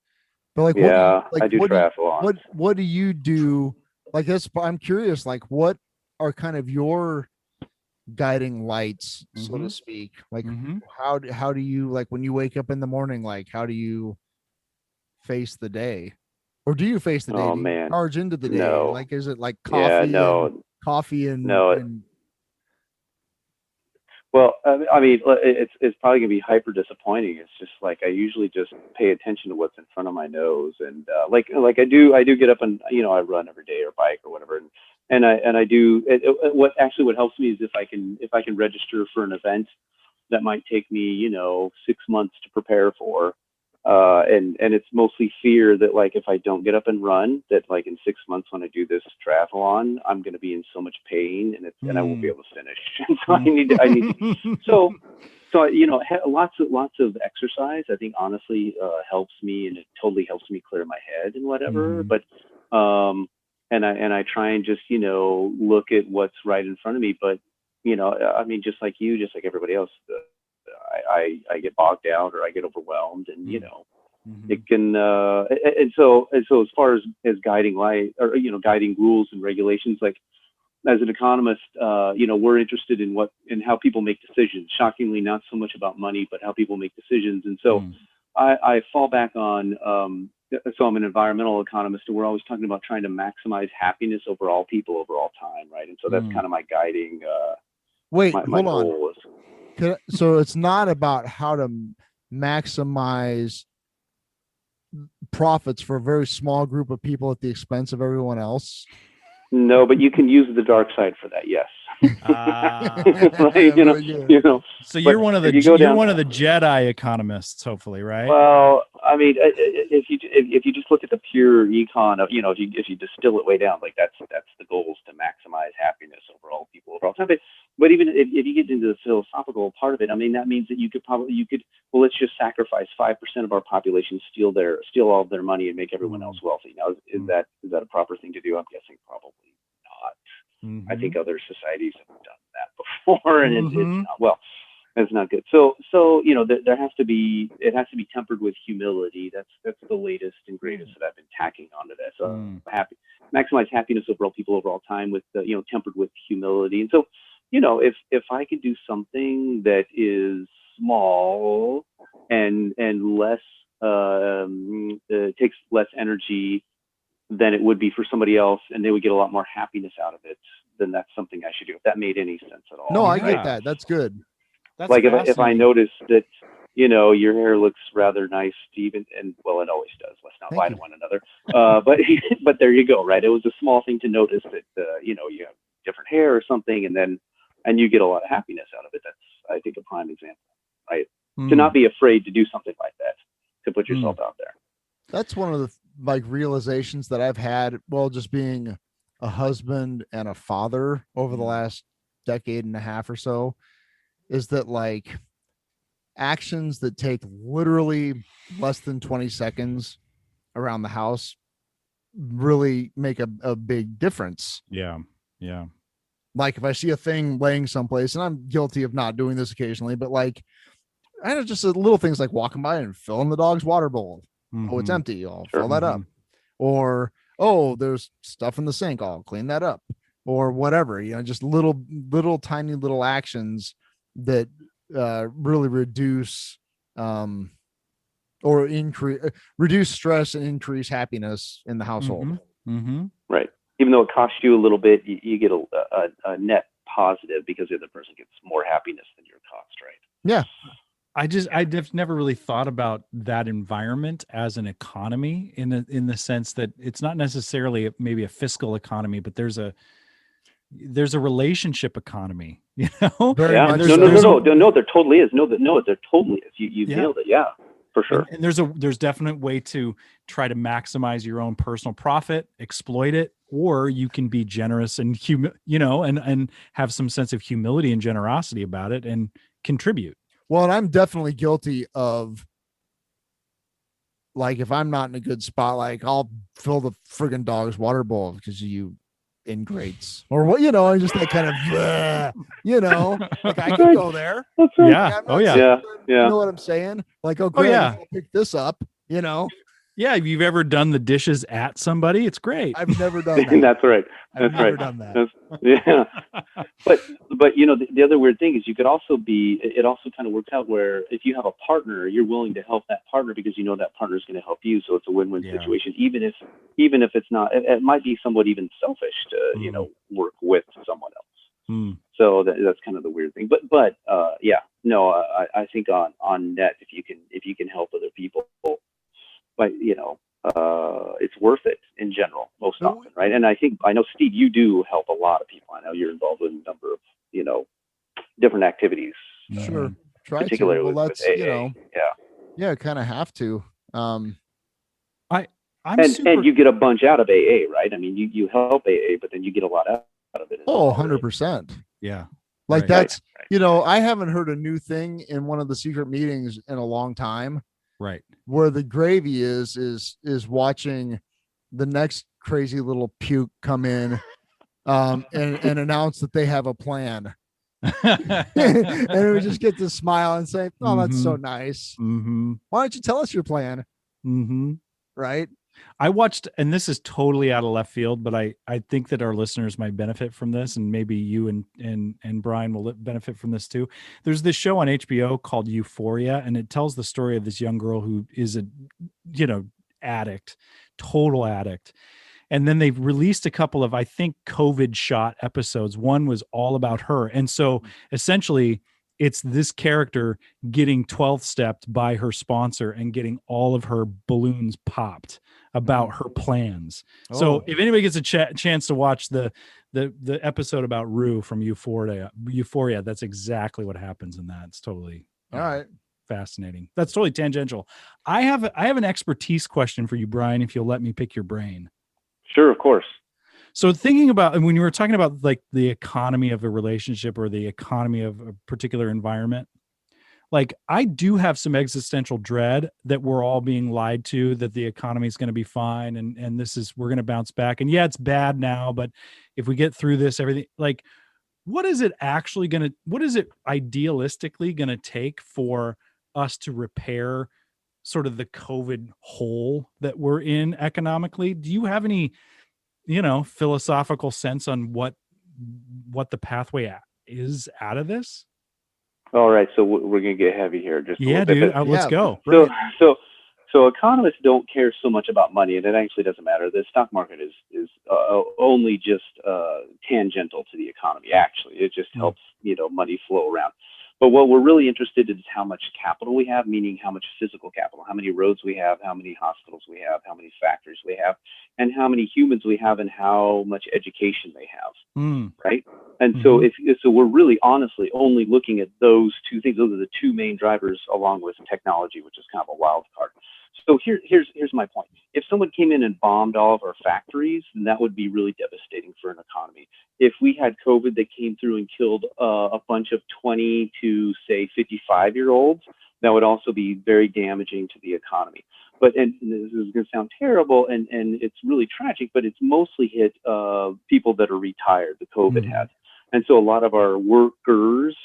But like, I do triathlon. What do you do? Like, I'm curious. Like, what are kind of your guiding lights, so to speak? Like, how do you, like, when you wake up in the morning, like, how do you face the day? Or do you face the day? Oh, do you man. charge into the day? No. Like, is it like coffee and no. Well, it's probably gonna be hyper disappointing. It's just like, I usually just pay attention to what's in front of my nose, and like I do get up and I run every day or bike or whatever, and I do. What helps me is if I can register for an event that might take me 6 months to prepare for. And it's mostly fear that, like, if I don't get up and run, that, like, in 6 months when I do this triathlon, I'm going to be in so much pain and I won't be able to finish. And so I need so lots of exercise, I think, honestly, helps me, and it totally helps me clear my head and whatever. But and I try and just look at what's right in front of me. But just like you, just like everybody else, I get bogged down or I get overwhelmed, and it can and so as far as guiding light, or guiding rules and regulations, like, as an economist, we're interested in how people make decisions. Shockingly, not so much about money, but how people make decisions. And so I fall back on so I'm an environmental economist, and we're always talking about trying to maximize happiness over all people over all time, right? And so that's kind of my guiding my hold on. So it's not about how to maximize profits for a very small group of people at the expense of everyone else. No, but you can use the dark side for that. Yes. So you're one of the Jedi economists, hopefully, right? Well, if you just look at the pure econ of if you distill it way down, like that's the goal, is to maximize happiness over all people over all time. But even if you get into the philosophical part of it, that means that you could well, let's just sacrifice 5% of our population, steal all of their money, and make everyone else wealthy. Now, is that a proper thing to do? I'm guessing probably not. I think other societies have done that before, and it's not well. That's not good. So there has to be, it has to be tempered with humility. That's the latest and greatest that I've been tacking onto that. So maximize happiness overall, people overall time with tempered with humility. And so if I could do something that is small and less takes less energy than it would be for somebody else, and they would get a lot more happiness out of it, then that's something I should do. If that made any sense at all. No, I get that. That's good. That's like if I notice that your hair looks rather nice, Steve, and well, it always does. Let's not lie to one another. But there you go, right? It was a small thing to notice that you have different hair or something, and you get a lot of happiness out of it. That's, I think, a prime example, right? To not be afraid to do something like that, to put yourself out there. That's one of the realizations that I've had while just being a husband and a father over the last decade and a half or so, is that actions that take literally less than 20 seconds around the house really make a big difference. Yeah. Like if I see a thing laying someplace, and I'm guilty of not doing this occasionally, but I know just little things like walking by and filling the dog's water bowl. Oh, it's empty. I'll fill that up. Or, there's stuff in the sink. I'll clean that up, or whatever, just little tiny little actions that really reduce reduce stress and increase happiness in the household. Right. Even though it costs you a little bit, you get a net positive because the other person gets more happiness than your cost, right? Yeah. I've never really thought about that environment as an economy in the sense that it's not necessarily maybe a fiscal economy, but there's a relationship economy, Very much. No, there totally is. No, there totally is. You nailed it. Yeah, for sure. And there's definite way to try to maximize your own personal profit, exploit it, or you can be generous and and have some sense of humility and generosity about it and contribute. Well, and I'm definitely guilty of, if I'm not in a good spot, I'll fill the friggin' dog's water bowl because you ingrates, or what, just that kind of, I can go there. Yeah. Oh yeah. You know what I'm saying? Great, I'll pick this up, Yeah, if you've ever done the dishes at somebody, it's great. I've never done that. That's right. I've never done that. Yeah. But the other weird thing is it also kind of works out where if you have a partner, you're willing to help that partner because that partner is going to help you. So it's a win-win situation, even if it's not, it might be somewhat even selfish to, work with someone else. So that's kind of the weird thing. But I think on net, if you can help other people, but it's worth it in general most often, right? And I know, Steve, you do help a lot of people. I know you're involved in a number of different activities. Sure, particularly well, that's with AA. kind of have to. I'm and you get a bunch out of AA, right? I mean, you help AA, but then you get a lot out of it. 100%. Yeah, that's I haven't heard a new thing in one of the secret meetings in a long time. Right. Where the gravy is watching the next crazy little puke come in and announce that they have a plan. And we just get to smile and say, oh, that's so nice. Why don't you tell us your plan? Right. I watched, and this is totally out of left field, but I think that our listeners might benefit from this, and maybe you and Brian will benefit from this too. There's this show on HBO called Euphoria, and it tells the story of this young girl who is a, addict, total addict. And then they've released a couple of, I think, COVID shot episodes. One was all about her. And so essentially it's this character getting 12th stepped by her sponsor and getting all of her balloons popped about her plans. So if anybody gets a chance to watch the episode about Rue from Euphoria, that's exactly what happens in that. It's totally all right. Fascinating. That's totally tangential. I have an expertise question for you, Brian, if you'll let me pick your brain. Sure, of course. So thinking about, and when you were talking about the economy of a relationship or the economy of a particular environment, I do have some existential dread that we're all being lied to, that the economy is going to be fine. And we're going to bounce back. And yeah, it's bad now, but if we get through this, everything, what is it idealistically going to take for us to repair sort of the COVID hole that we're in economically? Do you have any, philosophical sense on what the pathway is out of this? All right, so we're gonna get heavy here. Just yeah, dude. Let's go. So economists don't care so much about money, and it actually doesn't matter. The stock market is only just tangential to the economy. Actually, it just helps money flow around. But what we're really interested in is how much capital we have, meaning how much physical capital, how many roads we have, how many hospitals we have, how many factories we have, and how many humans we have, and how much education they have, right? And so so we're really honestly only looking at those two things. Those are the two main drivers, along with technology, which is kind of a wild card. So here's my point. If someone came in and bombed all of our factories, then that would be really devastating for an economy. If we had COVID that came through and killed a bunch of 20 to say 55-year-olds, that would also be very damaging to the economy. But and this is going to sound terrible, and it's really tragic, but it's mostly hit people that are retired. The COVID has, and so a lot of our workers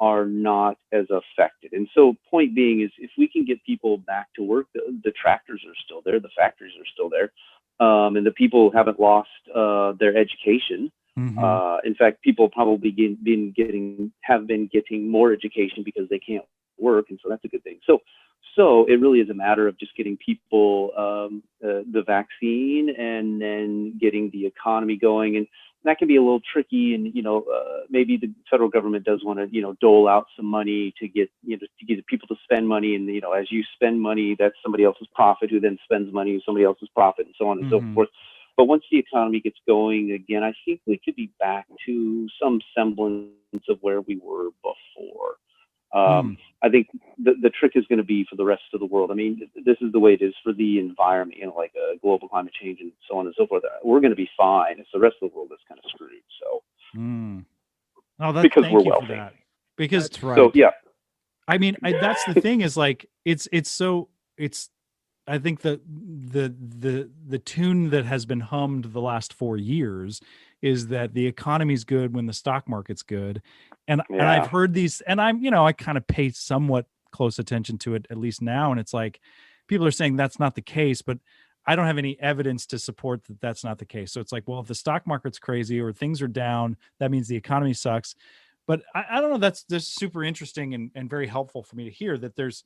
are not as affected. And so point being is, if we can get people back to work, the tractors are still there, the factories are still there, and the people haven't lost their education. In fact, people probably have been getting more education because they can't work, and so that's a good thing. So it really is a matter of just getting people the vaccine, and then getting the economy going. And that can be a little tricky, and maybe the federal government does want to dole out some money to get people to spend money, and as you spend money, that's somebody else's profit, who then spends money, somebody else's profit, and so on and so forth. But once the economy gets going again, I think we could be back to some semblance of where we were before. I think the trick is going to be for the rest of the world. I mean, this is the way it is for the environment, like global climate change and so on and so forth. We're going to be fine. It's the rest of the world that's kind of screwed. So, because we're wealthy. Because that's right. So yeah, I mean, that's the thing is, like, it's I think the tune that has been hummed the last 4 years is that the economy's good when the stock market's good. And I've heard these, and I kind of pay somewhat close attention to it, at least now. And it's like, people are saying that's not the case, but I don't have any evidence to support that that's not the case. So it's like, well, if the stock market's crazy or things are down, that means the economy sucks. But I don't know, that's super interesting and very helpful for me to hear that there's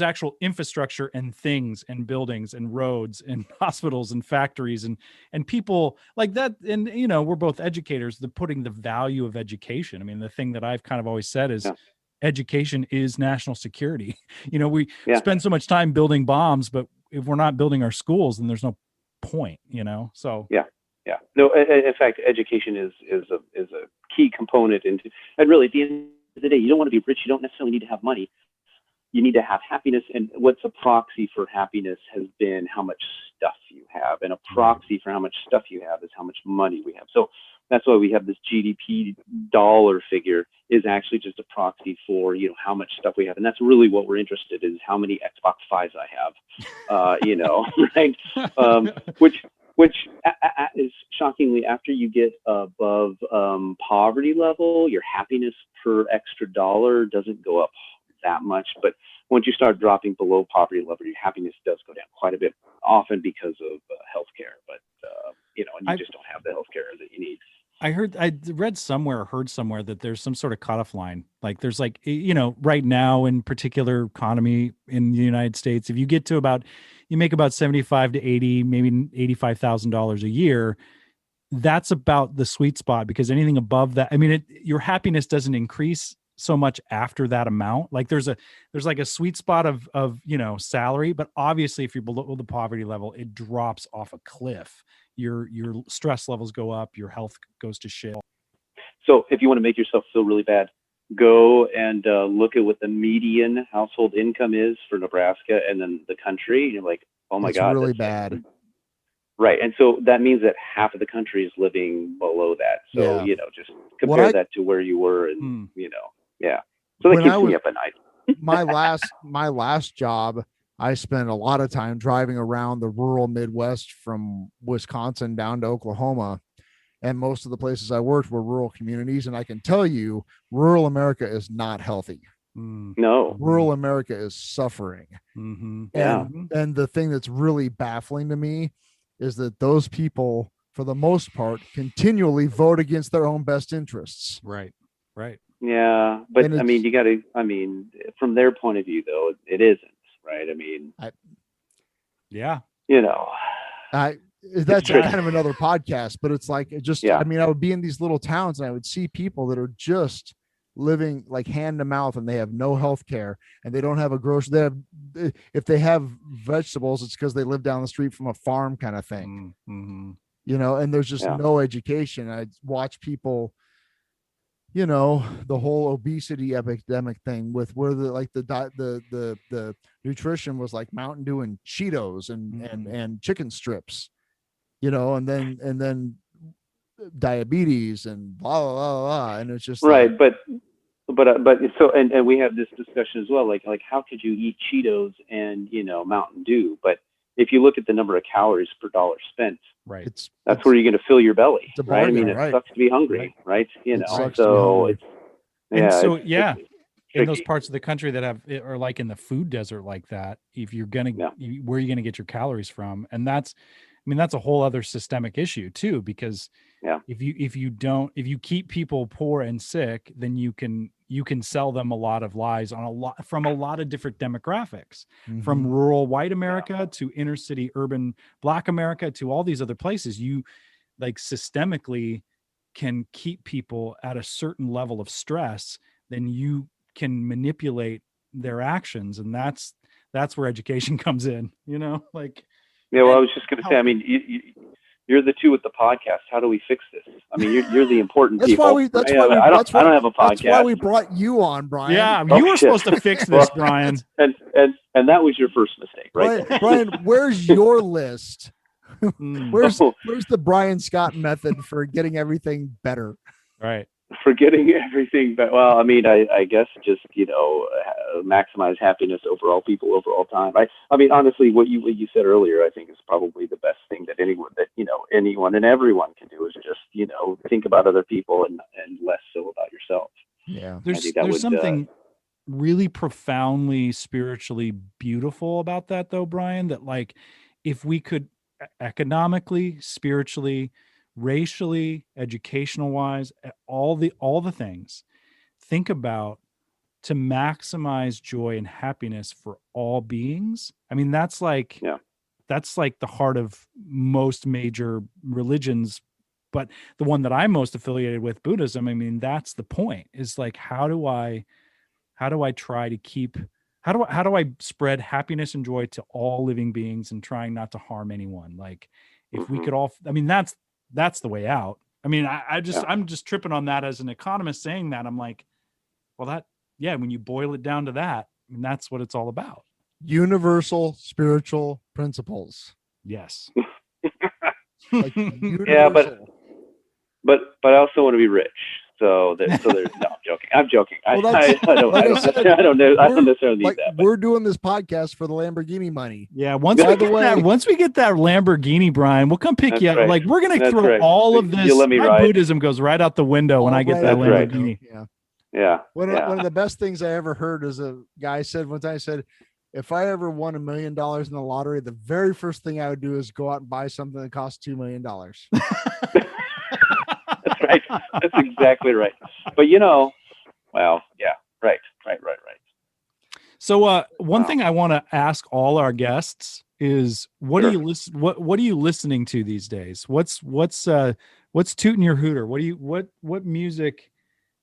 actual infrastructure and things and buildings and roads and hospitals and factories and people like that. And, we're both educators, putting the value of education. I mean, the thing that I've kind of always said is education is national security. We spend so much time building bombs, but if we're not building our schools, then there's no point, so. Yeah. No, in fact, education is a key component and really at the end of the day, you don't want to be rich. You don't necessarily need to have money. You need to have happiness, and what's a proxy for happiness has been how much stuff you have, and a proxy for how much stuff you have is how much money we have. So that's why we have this GDP dollar figure is actually just a proxy for how much stuff we have, and that's really what we're interested in, is how many Xbox 5s I have, right? Which is shockingly, after you get above poverty level, your happiness per extra dollar doesn't go up that much, but once you start dropping below poverty level, your happiness does go down quite a bit, often because of healthcare. But and you just don't have the healthcare that you need. I read somewhere, heard somewhere that there's some sort of cutoff line. Like there's like, right now in particular economy in the United States, if you get to you make about 75 to 80, maybe $85,000 a year, that's about the sweet spot, because anything above that, I mean, your happiness doesn't increase so much after that amount. Like there's like a sweet spot of salary, but obviously if you're below the poverty level, it drops off a cliff. Your stress levels go up, your health goes to shit. So if you want to make yourself feel really bad, go and look at what the median household income is for Nebraska and then the country. And you're like, oh my God, really bad. Right. And so that means that half of the country is living below that. So, just compare that to where you were, and, so that keeps me up at night. my last job, I spent a lot of time driving around the rural Midwest from Wisconsin down to Oklahoma. and most of the places I worked were rural communities. And I can tell you, rural America is not healthy. No, rural America is suffering. And the thing that's really baffling to me is that those people, for the most part, continually vote against their own best interests. Right. Yeah, but I mean, you got to. I mean, from their point of view, though, it isn't right. I mean, that's kind of another podcast, but it's like I mean, I would be in these little towns and I would see people that are just living like hand to mouth, and they have no health care, and they don't have a grocery. If they have vegetables, it's because they live down the street from a farm kind of thing. And there's just no education. I watch people, the whole obesity epidemic thing with where the nutrition was like Mountain Dew and Cheetos and chicken strips, and then diabetes and blah blah blah, blah. And it's just right. But so and we have this discussion as well. Like how could you eat Cheetos and Mountain Dew? But if you look at the number of calories per dollar spent, right, that's where you're going to fill your belly, bargain, right? I mean, it sucks to be hungry, right? So it's in those parts of the country that are like in the food desert like that, if you're gonna where are you gonna get your calories from? And that's a whole other systemic issue too, because if you keep people poor and sick, then you can sell them a lot of lies from a lot of different demographics, from rural white America to inner city urban Black America to all these other places. You like systemically can keep people at a certain level of stress, then you can manipulate their actions, and that's where education comes in. Well, I was just going to say, I mean, you're the two with the podcast. How do we fix this? I mean, you're the important people. I don't have a podcast. That's why we brought you on, Brian. Yeah, you were supposed to fix this, Brian. And that was your first mistake, right? Brian, where's your list? Where's the Brian Scott method for getting everything better? Right. For getting everything back. Well, I mean, I guess just maximize happiness over all people over all time. I mean, honestly, what you said earlier, I think is probably the best thing that anyone and everyone can do is just think about other people and less so about yourself. Yeah, there's something really profoundly spiritually beautiful about that, though, Brian. That like, if we could economically, spiritually, racially, educational wise, all the things, think about to maximize joy and happiness for all beings. I mean, that's like the heart of most major religions, but the one that I'm most affiliated with, Buddhism, I mean, that's the point, is like, how do I try to keep, how do I spread happiness and joy to all living beings and trying not to harm anyone? Like, if we could all, I mean, that's the way out. I mean, I'm just tripping on that as an economist saying that. I'm like, well, when you boil it down to that, I mean, that's what it's all about. Universal spiritual principles. Yes. Yeah, but I also want to be rich. So there's no, I'm joking. I don't necessarily need that. We're doing this podcast for the Lamborghini money. Yeah. Once we get that Lamborghini, Brian, we'll come pick you up. Right. Like, we're going to throw all of this. My Buddhism goes right out the window when I get that Lamborghini. Right. Yeah. One of the best things I ever heard is a guy said one time, I said, if I ever won $1 million in the lottery, the very first thing I would do is go out and buy something that costs $2 million. That's right. That's exactly right. But well, yeah, right. So one thing I want to ask all our guests is, what are you listening to these days? What's tooting your hooter? What music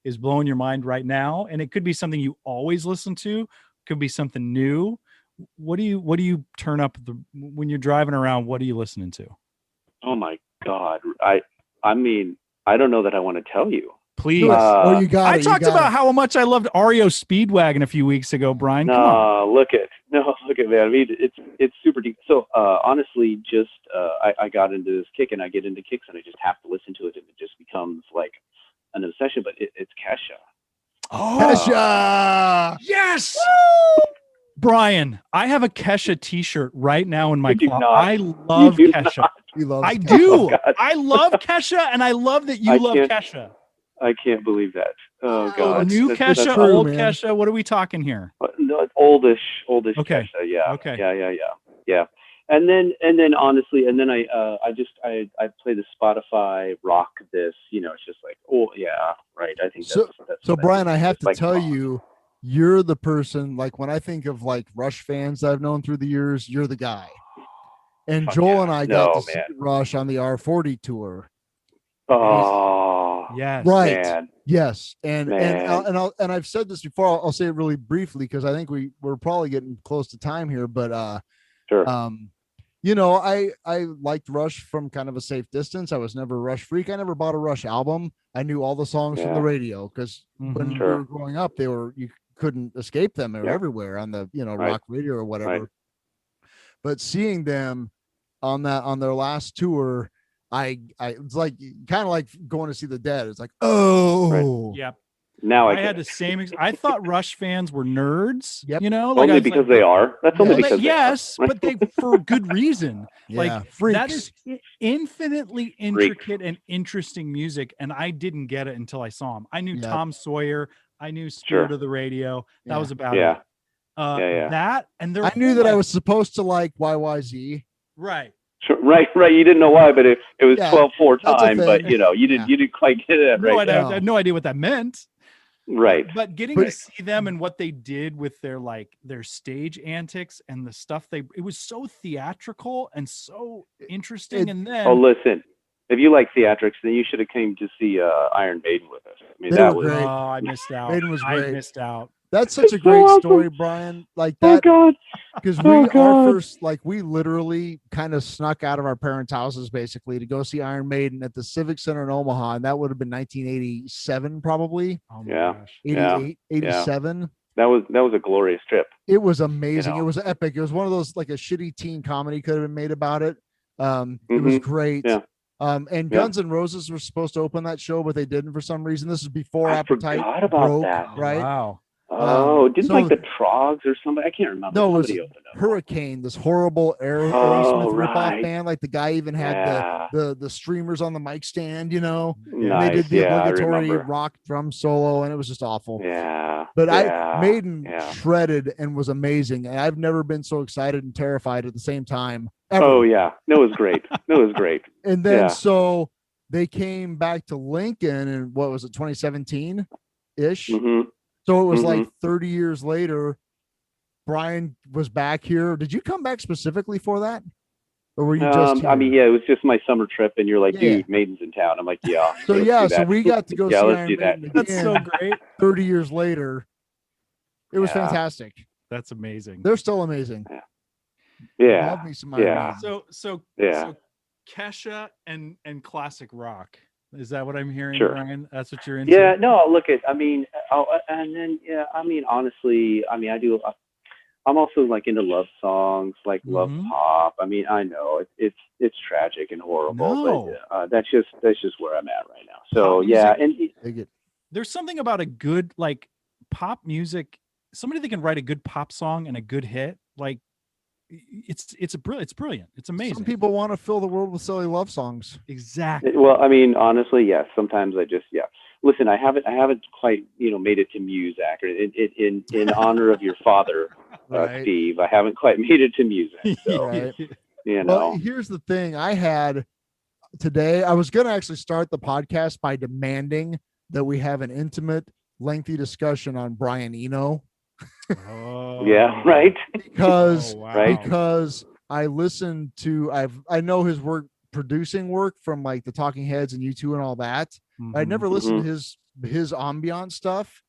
is blowing your mind right now? And it could be something you always listen to, could be something new. What do you turn up when you're driving around? What are you listening to? Oh my God. I mean, I don't know that I want to tell you. Please. You got I talked about how much I loved REO Speedwagon a few weeks ago, Brian. Come on. Look at man. I mean, it's super deep. So honestly, just I got into this kick, and I get into kicks, and I just have to listen to it, and it just becomes like an obsession. But it's Kesha. Oh, Kesha! Yes. Brian, I have a Kesha t-shirt right now in my You do closet. not. I love You do Kesha. not. He loves I Kesha. do. Oh, God. I love Kesha, and I love that you love Kesha. I can't believe that. Oh, Oh, God. New that's Kesha, true, old man. Kesha. What are we talking here? No, it's oldish Okay. Kesha. Yeah. Okay. Yeah. And then honestly, and then I play the Spotify rock this, it's just like, oh yeah, right. I think that's so Brian, I have to like, tell you, you're the person, like when I think of like Rush fans that I've known through the years, you're the guy. And Joel and I got to see Rush on the R40 tour. Oh, yes, right. Man. Yes. And I've said this before. I'll say it really briefly because I think we're probably getting close to time here, but sure. I liked Rush from kind of a safe distance. I was never a Rush freak. I never bought a Rush album. I knew all the songs from the radio because when we were growing up, you couldn't escape them. They were everywhere on the rock radio or whatever. Right. But seeing them on their last tour, I it's like kind of like going to see the Dead. It's like, yep. Now I had the same. I thought Rush fans were nerds. Yep. Only because they are. That's only because yes, they are. But they for good reason. Freaks. That is infinitely intricate and interesting music, and I didn't get it until I saw him. I knew Tom Sawyer. I knew Spirit of the Radio. That was about it. That and I knew that I was supposed to like YYZ. Right. Sure, right. You didn't know why, but it was 12/4 time. But you didn't quite get it. Right. I had no idea what that meant. Right. But getting to see them and what they did with their stage antics and the stuff it was so theatrical and so interesting. And then listen, if you like theatrics, then you should have came to see Iron Maiden with us. I mean, that was great. Oh, I missed out. Maiden was great. I missed out. That's such a great story, Brian. Like that. Oh God. Because our first, we literally kind of snuck out of our parents' houses basically to go see Iron Maiden at the Civic Center in Omaha. And that would have been 1987, probably. Oh my gosh. 88, 87. That was a glorious trip. It was amazing. It was epic. It was one of those, like a shitty teen comedy could have been made about it. It was great. Yeah. And Guns N' Roses were supposed to open that show, but they didn't for some reason. This is before Appetite forgot about broke, that. right? Wow. Didn't like the Trogs or somebody? I can't remember. No, it was Hurricane, this horrible Aerosmith ripoff band. Like the guy even had the streamers on the mic stand, Nice. They did the obligatory rock drum solo, and it was just awful. Yeah. But Maiden shredded and was amazing. And I've never been so excited and terrified at the same time. Ever. Oh yeah. That was great. And then so they came back to Lincoln in what was it, 2017 ish? Mm-hmm. So it was like 30 years later, Brian was back here. Did you come back specifically for that? Or were you just here? I mean, it was just my summer trip, and you're like, dude, Maiden's in town. I'm like, yeah. So we got to go see Iron Maiden again. That's so great. 30 years later. It was fantastic. That's amazing. They're still amazing. Yeah. Love me some Iron Maiden. So Kesha and classic rock. Is that what I'm hearing, Brian? That's what you're into? Yeah, no, look at, honestly, I'm also like into love songs, like love pop. I mean, I know it's tragic and horrible, but that's just where I'm at right now. So and there's something about a good like pop music, somebody that can write a good pop song and a good hit, like it's brilliant. It's amazing. Some people want to fill the world with silly love songs. Exactly. Well, I mean, honestly, yes. Sometimes I just Listen, I haven't quite made it to Muzak, or in honor of your father, Steve. I haven't quite made it to Muzak. So, Well, here's the thing. I had today. I was going to actually start the podcast by demanding that we have an intimate, lengthy discussion on Brian Eno. Yeah, right. Because I listened to I know his work, producing work from like the Talking Heads and U2 and all that. I'd never listened to his ambient stuff.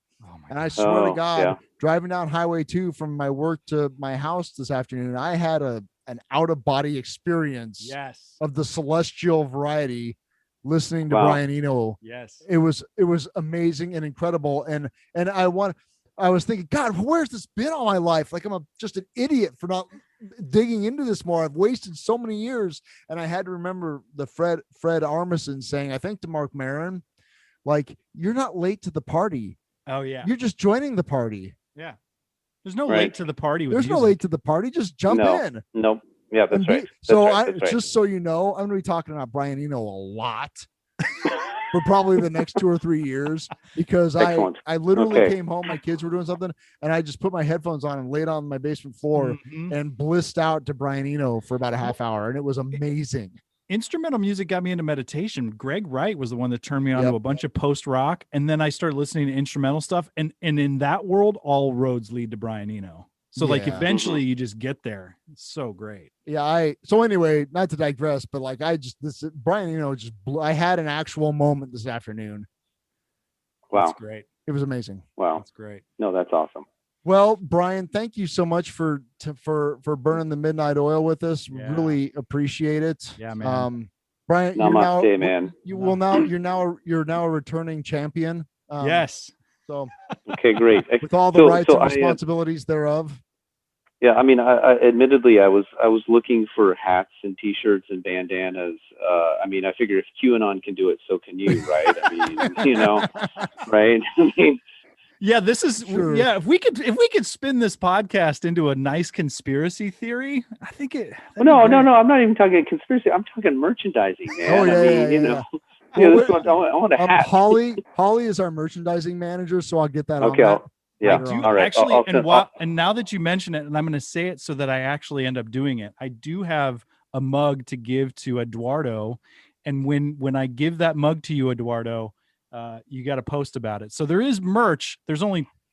And I swear to God, driving down Highway 2 from my work to my house this afternoon, I had an out of body experience of the celestial variety listening to Brian Eno. Yes. It was amazing and incredible. And I was thinking, God, where's this been all my life? Like I'm just an idiot for not digging into this more. I've wasted so many years. And I had to remember the Fred Armisen saying, I think to Mark Maron, like, you're not late to the party. Oh yeah. You're just joining the party. Yeah. There's no late to the party. There's no late to the party. Just jump in. Nope. Yeah, that's right. Just so you know, I'm going to be talking about Brian Eno a lot for probably the next 2 or 3 years, because I literally came home, my kids were doing something, and I just put my headphones on and laid on my basement floor and blissed out to Brian Eno for about a half hour, and it was amazing. Instrumental music got me into meditation. Greg Wright was the one that turned me on to a bunch of post rock, and then I started listening to instrumental stuff, and in that world, all roads lead to Brian Eno. So like eventually you just get there. It's so great. Yeah. So anyway, not to digress, but like Brian Eno just I had an actual moment this afternoon. Wow. That's great. It was amazing. Wow. That's great. No, that's awesome. Well, Brian, thank you so much for burning the midnight oil with us. Yeah. Really appreciate it. Yeah, man. Brian, namaste, man. You're now a returning champion. Yes. So okay, great. With all the rights and responsibilities thereof. Yeah, I mean, I admittedly, I was looking for hats and T-shirts and bandanas. I mean, I figure if QAnon can do it, so can you, right? I mean, right? I mean, yeah, this is yeah. If we could spin this podcast into a nice conspiracy theory, I think it. No, I'm not even talking conspiracy. I'm talking merchandising, man. Oh yeah, I mean, you know. Yeah, I want a hat. Holly is our merchandising manager, so I'll get that. Okay. I do all right. Actually, and now that you mention it, and I'm going to say it so that I actually end up doing it, I do have a mug to give to Eduardo, and when I give that mug to you, Eduardo, you got to post about it. So there is merch. There's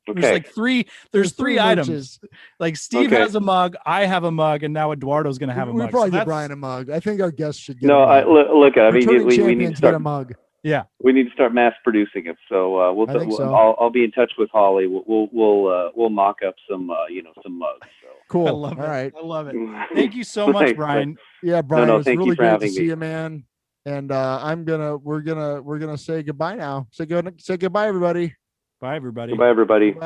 like three. There's three items. Like Steve has a mug, I have a mug, and now Eduardo's going to have a mug. We probably get Brian a mug. I think our guests should get. No, look. I mean, we need to start a mug. Yeah, we need to start mass producing it. So I'll be in touch with Holly. We'll mock up some some mugs. So. Cool. I love it. I love it. Thank you so much, Brian. Yeah, Brian. It was really great to see you, man. And we're gonna say goodbye now. Say goodbye, everybody. Bye, everybody. Goodbye, everybody. Bye.